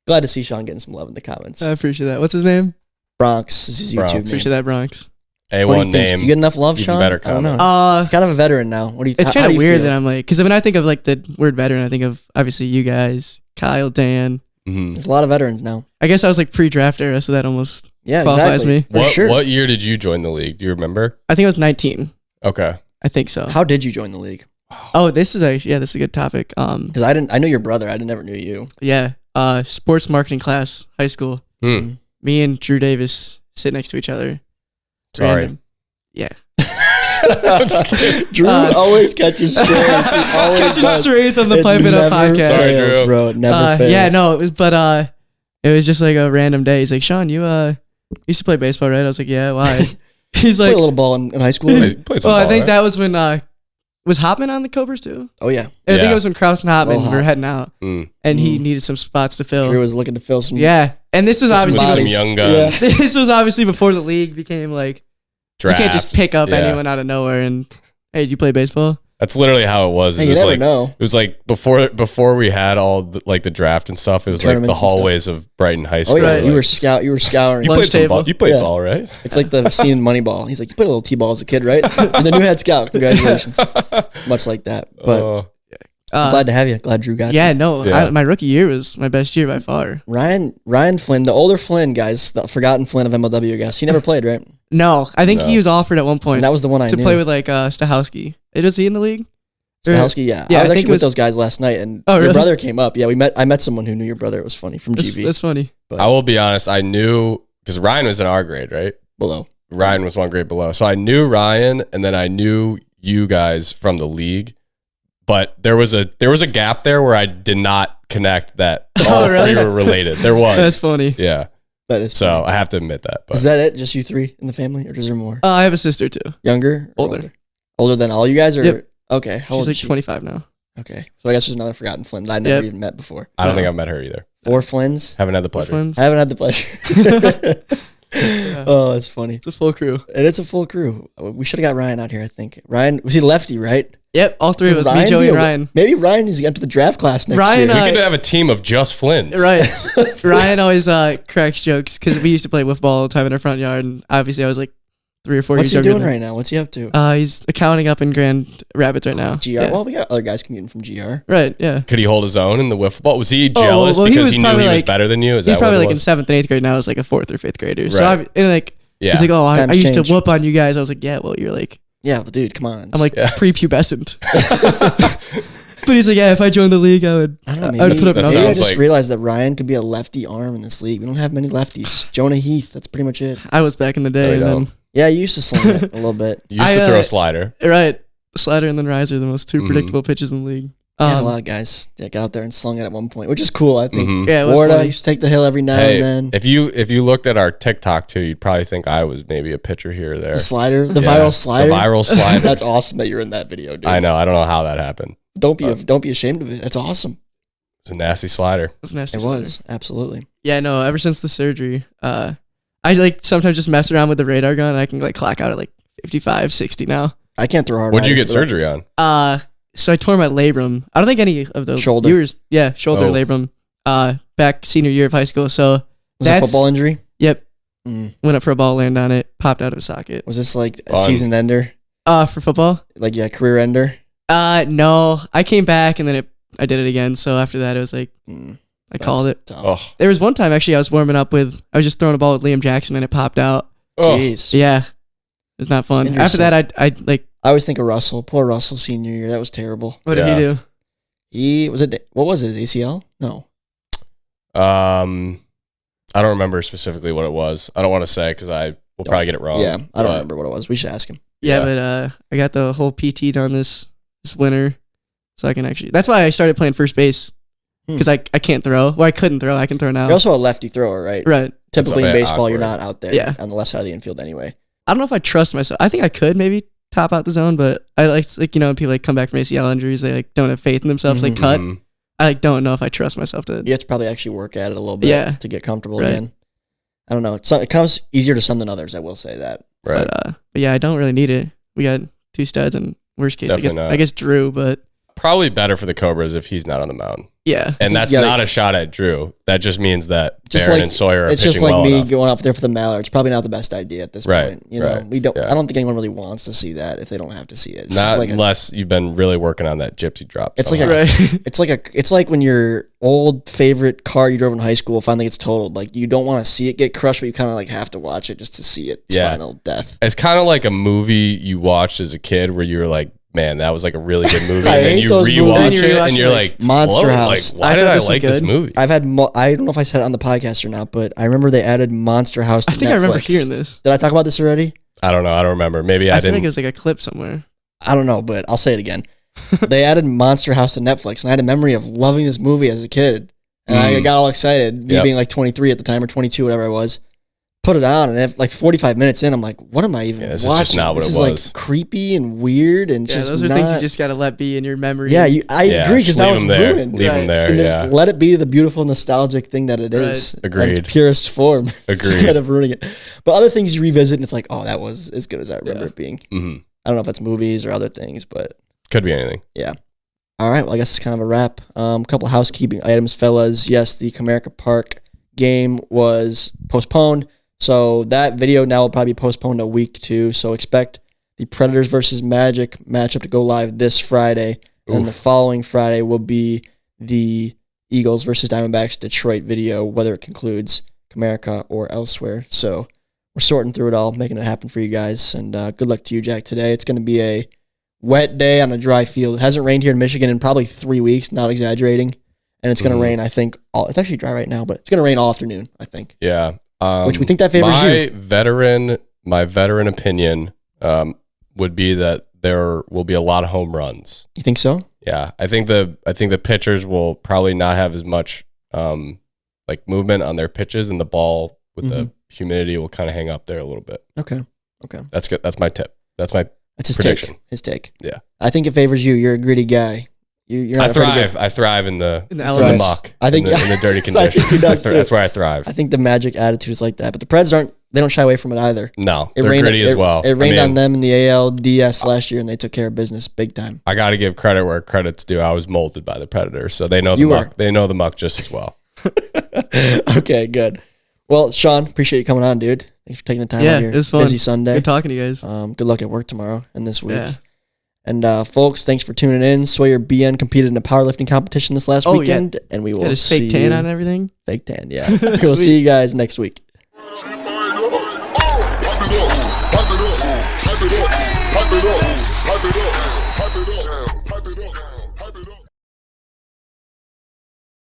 [SPEAKER 1] Glad to see Sean getting some love in the comments.
[SPEAKER 3] I appreciate that. What's his name?
[SPEAKER 1] Bronx. This is his YouTube name.
[SPEAKER 3] Appreciate that, Bronx.
[SPEAKER 2] A1 name.
[SPEAKER 1] You get enough love, Sean?
[SPEAKER 2] Better
[SPEAKER 1] comment. I don't know. He's kind of a veteran now. What do you?
[SPEAKER 3] It's kind of weird that I'm like, because when I think of like the word veteran, I think of obviously you guys, Kyle, Dan.
[SPEAKER 1] There's a lot of veterans now.
[SPEAKER 3] I guess I was like pre-draft era, so that almost qualifies me.
[SPEAKER 2] What year did you join the league? Do you remember?
[SPEAKER 3] I think it was 19.
[SPEAKER 2] Okay.
[SPEAKER 3] I think so.
[SPEAKER 1] How did you join the league?
[SPEAKER 3] Oh, this is actually this is a good topic.
[SPEAKER 1] Because I knew your brother. I never knew you.
[SPEAKER 3] Yeah. Sports marketing class, high school. Me and Drew Davis sit next to each other.
[SPEAKER 2] Sorry.
[SPEAKER 3] Random. Yeah.
[SPEAKER 2] I'm just kidding.
[SPEAKER 1] Drew always catches strays. He always
[SPEAKER 3] catches strays on the Pipe It Up podcast.
[SPEAKER 2] Sorry, Drew.
[SPEAKER 1] Bro, it never fails.
[SPEAKER 3] Yeah, no, it was just like a random day. He's like, Sean, you used to play baseball, right? I was like, yeah, why? He's like,
[SPEAKER 1] played a little ball in high school.
[SPEAKER 3] I think that was when was Hopman on the Cobras too?
[SPEAKER 1] Oh yeah.
[SPEAKER 3] I think it was when Kraus and Hopman were heading out,
[SPEAKER 2] and
[SPEAKER 3] he needed some spots to fill.
[SPEAKER 1] Drew was looking to fill some.
[SPEAKER 3] Yeah, and this was obviously
[SPEAKER 2] some young guns.
[SPEAKER 1] Yeah.
[SPEAKER 3] This was obviously before the legue became like
[SPEAKER 2] draft.
[SPEAKER 3] You can't just pick up anyone out of nowhere and hey, did you play baseball?
[SPEAKER 2] That's literally how it was.
[SPEAKER 1] Hey,
[SPEAKER 2] it was
[SPEAKER 1] you never know.
[SPEAKER 2] It was like before we had all the draft and stuff. It was like the hallways of Brighton High School.
[SPEAKER 1] Oh yeah,
[SPEAKER 2] like,
[SPEAKER 1] you were scouring.
[SPEAKER 2] You played some ball. You played ball, right?
[SPEAKER 1] It's like the scene in Moneyball. He's like, you played a little t-ball as a kid, right? You're the new head scout. Congratulations. Much like that. But I'm glad to have you. Glad Drew got you.
[SPEAKER 3] Yeah, no. My rookie year was my best year by far.
[SPEAKER 1] Ryan Flynn, the older Flynn, guys, the forgotten Flynn of MLW, I guess. He never played, right?
[SPEAKER 3] No, I think he was offered at one point.
[SPEAKER 1] And that was the one I knew.
[SPEAKER 3] To play with like Stahowski. Was he in the league?
[SPEAKER 1] Stahowski, yeah. I was actually with those guys last night, and your brother came up. Yeah, I met someone who knew your brother. It was funny from GV.
[SPEAKER 3] That's funny.
[SPEAKER 2] But I will be honest. I knew because Ryan was in our grade, right?
[SPEAKER 1] Below.
[SPEAKER 2] Ryan was one grade below, so I knew Ryan, and then I knew you guys from the league. But there was a gap there where I did not connect that all three were related. There was.
[SPEAKER 3] That's funny.
[SPEAKER 2] Yeah.
[SPEAKER 1] That is
[SPEAKER 2] so funny. I have to admit that. But.
[SPEAKER 1] Is that it? Just you three in the family, or is there more?
[SPEAKER 3] I have a sister too.
[SPEAKER 1] Younger?
[SPEAKER 3] Older.
[SPEAKER 1] Older than all you guys? Or
[SPEAKER 3] yep.
[SPEAKER 1] Okay.
[SPEAKER 3] How old is she? 25 now.
[SPEAKER 1] Okay. So I guess there's another forgotten Flynn that I never even met before.
[SPEAKER 2] I don't think I've met her either.
[SPEAKER 1] 4 Flynns?
[SPEAKER 2] Haven't had the pleasure.
[SPEAKER 1] I haven't had the pleasure. Oh, that's funny.
[SPEAKER 3] It's a full crew.
[SPEAKER 1] It is a full crew. We should have got Ryan out here, I think. Ryan, was he lefty, right?
[SPEAKER 3] Yep, all three of us, me, Joey, and Ryan.
[SPEAKER 1] Maybe Ryan needs to enter the draft class next year.
[SPEAKER 2] We could have a team of just Flynns.
[SPEAKER 3] Right. Ryan always cracks jokes because we used to play wiffle ball all the time in our front yard, and obviously I was like 3 or 4 years younger.
[SPEAKER 1] What's he doing right now? What's he up to?
[SPEAKER 3] He's accounting up in Grand Rapids right now.
[SPEAKER 1] GR? Yeah. Well, we got other guys commuting from GR.
[SPEAKER 3] Right, yeah.
[SPEAKER 2] Could he hold his own in the wiffle ball? Was he jealous because he knew he was better than you?
[SPEAKER 3] He's probably like in 7th and 8th grade now. He's like a 4th or 5th grader. Right. So he's like, oh, I used to whoop on you guys. I was like, yeah, well, you're like...
[SPEAKER 1] Yeah, but dude, come on.
[SPEAKER 3] I'm like prepubescent. But he's like, yeah, if I joined the league, I would put up numbers.
[SPEAKER 1] Maybe I just realized that Ryan could be a lefty arm in this league. We don't have many lefties. Jonah Heath, that's pretty much it.
[SPEAKER 3] I was back in the day. And then,
[SPEAKER 1] yeah, you used to sling it a little bit.
[SPEAKER 2] You used to throw a slider.
[SPEAKER 3] Right. Slider and then riser, the most 2 predictable pitches in the league.
[SPEAKER 1] A lot of guys got out there and slung it at one point, which is cool, I think.
[SPEAKER 3] Yeah, it was
[SPEAKER 1] Florida
[SPEAKER 3] funny.
[SPEAKER 1] used to take the hill every now and then.
[SPEAKER 2] If you looked at our TikTok too, you'd probably think I was maybe a pitcher here or there.
[SPEAKER 1] The slider, the viral slider.
[SPEAKER 2] The viral slider.
[SPEAKER 1] That's awesome that you're in that video, dude.
[SPEAKER 2] I know. I don't know how that happened.
[SPEAKER 1] Don't be ashamed of it. That's awesome.
[SPEAKER 2] It's a nasty slider.
[SPEAKER 3] It was nasty.
[SPEAKER 1] It was, absolutely.
[SPEAKER 3] Yeah, no, ever since the surgery, I like sometimes just mess around with the radar gun. I can like clock out at like 55, 60 now.
[SPEAKER 1] I can't throw hard.
[SPEAKER 2] What'd you get surgery on?
[SPEAKER 3] So I tore my labrum. I don't think any of the
[SPEAKER 1] Shoulder.
[SPEAKER 3] viewers, shoulder labrum, back senior year of high school. So
[SPEAKER 1] Was it a football injury?
[SPEAKER 3] Yep. Went up for a ball, landed on it, popped out of a socket.
[SPEAKER 1] Was this like a season ender?
[SPEAKER 3] For football?
[SPEAKER 1] Like, yeah, career ender?
[SPEAKER 3] No. I came back and then I did it again. So after that, it was like, I called it.
[SPEAKER 2] Oh.
[SPEAKER 3] There was one time actually I was warming up I was just throwing a ball with Liam Jackson and it popped out.
[SPEAKER 1] Jeez.
[SPEAKER 3] Yeah. It was not fun. After that, I
[SPEAKER 1] always think of Russell. Poor Russell senior year. That was terrible.
[SPEAKER 3] What did he do?
[SPEAKER 1] What was it? His ACL? No.
[SPEAKER 2] I don't remember specifically what it was. I don't want to say because I will probably get it wrong.
[SPEAKER 1] Yeah, I don't remember what it was. We should ask him.
[SPEAKER 3] Yeah, but I got the whole PT done this winter, so I can actually. That's why I started playing first base because I can't throw. Well, I couldn't throw. I can throw now.
[SPEAKER 1] You're also a lefty thrower, right?
[SPEAKER 3] Right.
[SPEAKER 1] Typically in baseball,
[SPEAKER 2] awkward.
[SPEAKER 1] you're not out there on the left side of the infield anyway.
[SPEAKER 3] I don't know if I trust myself. I think I could maybe top out the zone, but I like when people like come back from ACL injuries, they like don't have faith in themselves. They cut. I like don't know if I trust myself to.
[SPEAKER 1] You have to probably actually work at it a little bit to get comfortable again. I don't know. It comes easier to some than others. I will say that.
[SPEAKER 2] Right.
[SPEAKER 3] But yeah, I don't really need it. We got 2 studs, and worst case, I guess Drew, but
[SPEAKER 2] probably better for the Cobras if he's not on the mound.
[SPEAKER 3] Yeah,
[SPEAKER 2] and that's not a shot at Drew. That just means that Behen and Sawyer are
[SPEAKER 1] it's
[SPEAKER 2] pitching
[SPEAKER 1] just like
[SPEAKER 2] well
[SPEAKER 1] me
[SPEAKER 2] enough.
[SPEAKER 1] going up there for the Mallard. It's probably not the best idea at this point. You know, we don't.
[SPEAKER 2] Yeah.
[SPEAKER 1] I don't think anyone really wants to see that if they don't have to see it. It's
[SPEAKER 2] not
[SPEAKER 1] like
[SPEAKER 2] unless you've been really working on that gypsy drop.
[SPEAKER 1] It's
[SPEAKER 2] somehow.
[SPEAKER 1] it's like when your old favorite car you drove in high school finally gets totaled. Like you don't want to see it get crushed, but you kind of like have to watch it just to see its final death.
[SPEAKER 2] It's kind of like a movie you watched as a kid where you were like, man, that was like a really good movie. And then you rewatch it and you're like,
[SPEAKER 1] Monster House.
[SPEAKER 2] Like, why did I like this movie?
[SPEAKER 1] I've had, I don't know if I said it on the podcast or not, but I remember they added Monster House to Netflix.
[SPEAKER 3] I think I remember hearing this.
[SPEAKER 1] Did I talk about this already?
[SPEAKER 2] I don't know. I don't remember. Maybe I didn't.
[SPEAKER 3] I think it was like a clip somewhere.
[SPEAKER 1] I don't know, but I'll say it again. They added Monster House to Netflix, and I had a memory of loving this movie as a kid. And I got all excited, me being like 23 at the time or 22, whatever I was. Put it on, and at like 45 minutes in, I'm like, what am I even watching?
[SPEAKER 2] This is just not what
[SPEAKER 1] this
[SPEAKER 2] it
[SPEAKER 1] is
[SPEAKER 2] was.
[SPEAKER 1] Like creepy and weird and just
[SPEAKER 3] those are things you just got to let be in your memory.
[SPEAKER 1] Yeah, I agree because now it's ruined.
[SPEAKER 2] Leave them there,
[SPEAKER 1] and just let it be the beautiful, nostalgic thing that it is.
[SPEAKER 2] Agreed.
[SPEAKER 1] At its purest form.
[SPEAKER 2] Agreed.
[SPEAKER 1] Instead of ruining it. But other things you revisit, and it's like, oh, that was as good as I remember it being.
[SPEAKER 2] Mm-hmm.
[SPEAKER 1] I don't know if it's movies or other things, but.
[SPEAKER 2] Could be anything.
[SPEAKER 1] Yeah. All right, well, I guess it's kind of a wrap. A couple housekeeping items, fellas. Yes, the Comerica Park game was postponed. So that video now will probably be postponed a week too. So expect the Predators versus Magic matchup to go live this Friday. And the following Friday will be the Eagles versus Diamondbacks Detroit video, whether it concludes Comerica or elsewhere. So we're sorting through it all, making it happen for you guys. And good luck to you, Jack, today. It's going to be a wet day on a dry field. It hasn't rained here in Michigan in probably 3 weeks, not exaggerating. And it's going to rain, I think. It's actually dry right now, but it's going to rain all afternoon, I think.
[SPEAKER 2] Yeah.
[SPEAKER 1] Which we think that favors you.
[SPEAKER 2] My veteran opinion would be that there will be a lot of home runs.
[SPEAKER 1] You think so?
[SPEAKER 2] Yeah, I think the pitchers will probably not have as much like movement on their pitches, and the ball with the humidity will kind of hang up there a little bit.
[SPEAKER 1] Okay.
[SPEAKER 2] That's good. That's my tip. That's
[SPEAKER 1] his
[SPEAKER 2] prediction.
[SPEAKER 1] Take. His take.
[SPEAKER 2] Yeah,
[SPEAKER 1] I think it favors you. You're a gritty guy. You're not
[SPEAKER 2] I thrive in the muck.
[SPEAKER 1] I think
[SPEAKER 2] in the dirty conditions. That's where I thrive.
[SPEAKER 1] I think the Magic attitude is like that, but the Preds they don't shy away from it either.
[SPEAKER 2] No, they're gritty as well.
[SPEAKER 1] It rained on them in the ALDS last year, and they took care of business big time.
[SPEAKER 2] I got to give credit where credit's due. I was molded by the Predators, so they know the muck. They know the muck just as well.
[SPEAKER 1] Okay, good. Well, Sean, appreciate you coming on, dude. Thanks for taking the time out here.
[SPEAKER 3] It was fun.
[SPEAKER 1] Busy Sunday.
[SPEAKER 3] Good talking to you guys.
[SPEAKER 1] Good luck at work tomorrow and this week.
[SPEAKER 3] Yeah.
[SPEAKER 1] And folks, thanks for tuning in. Sawyer Behen competed in a powerlifting competition this last weekend, and we will
[SPEAKER 3] got his
[SPEAKER 1] see
[SPEAKER 3] fake tan on and everything.
[SPEAKER 1] Fake tan, yeah. We'll see you guys next week.
[SPEAKER 4] Pipe it up, pipe it up, pipe it up, pipe it up.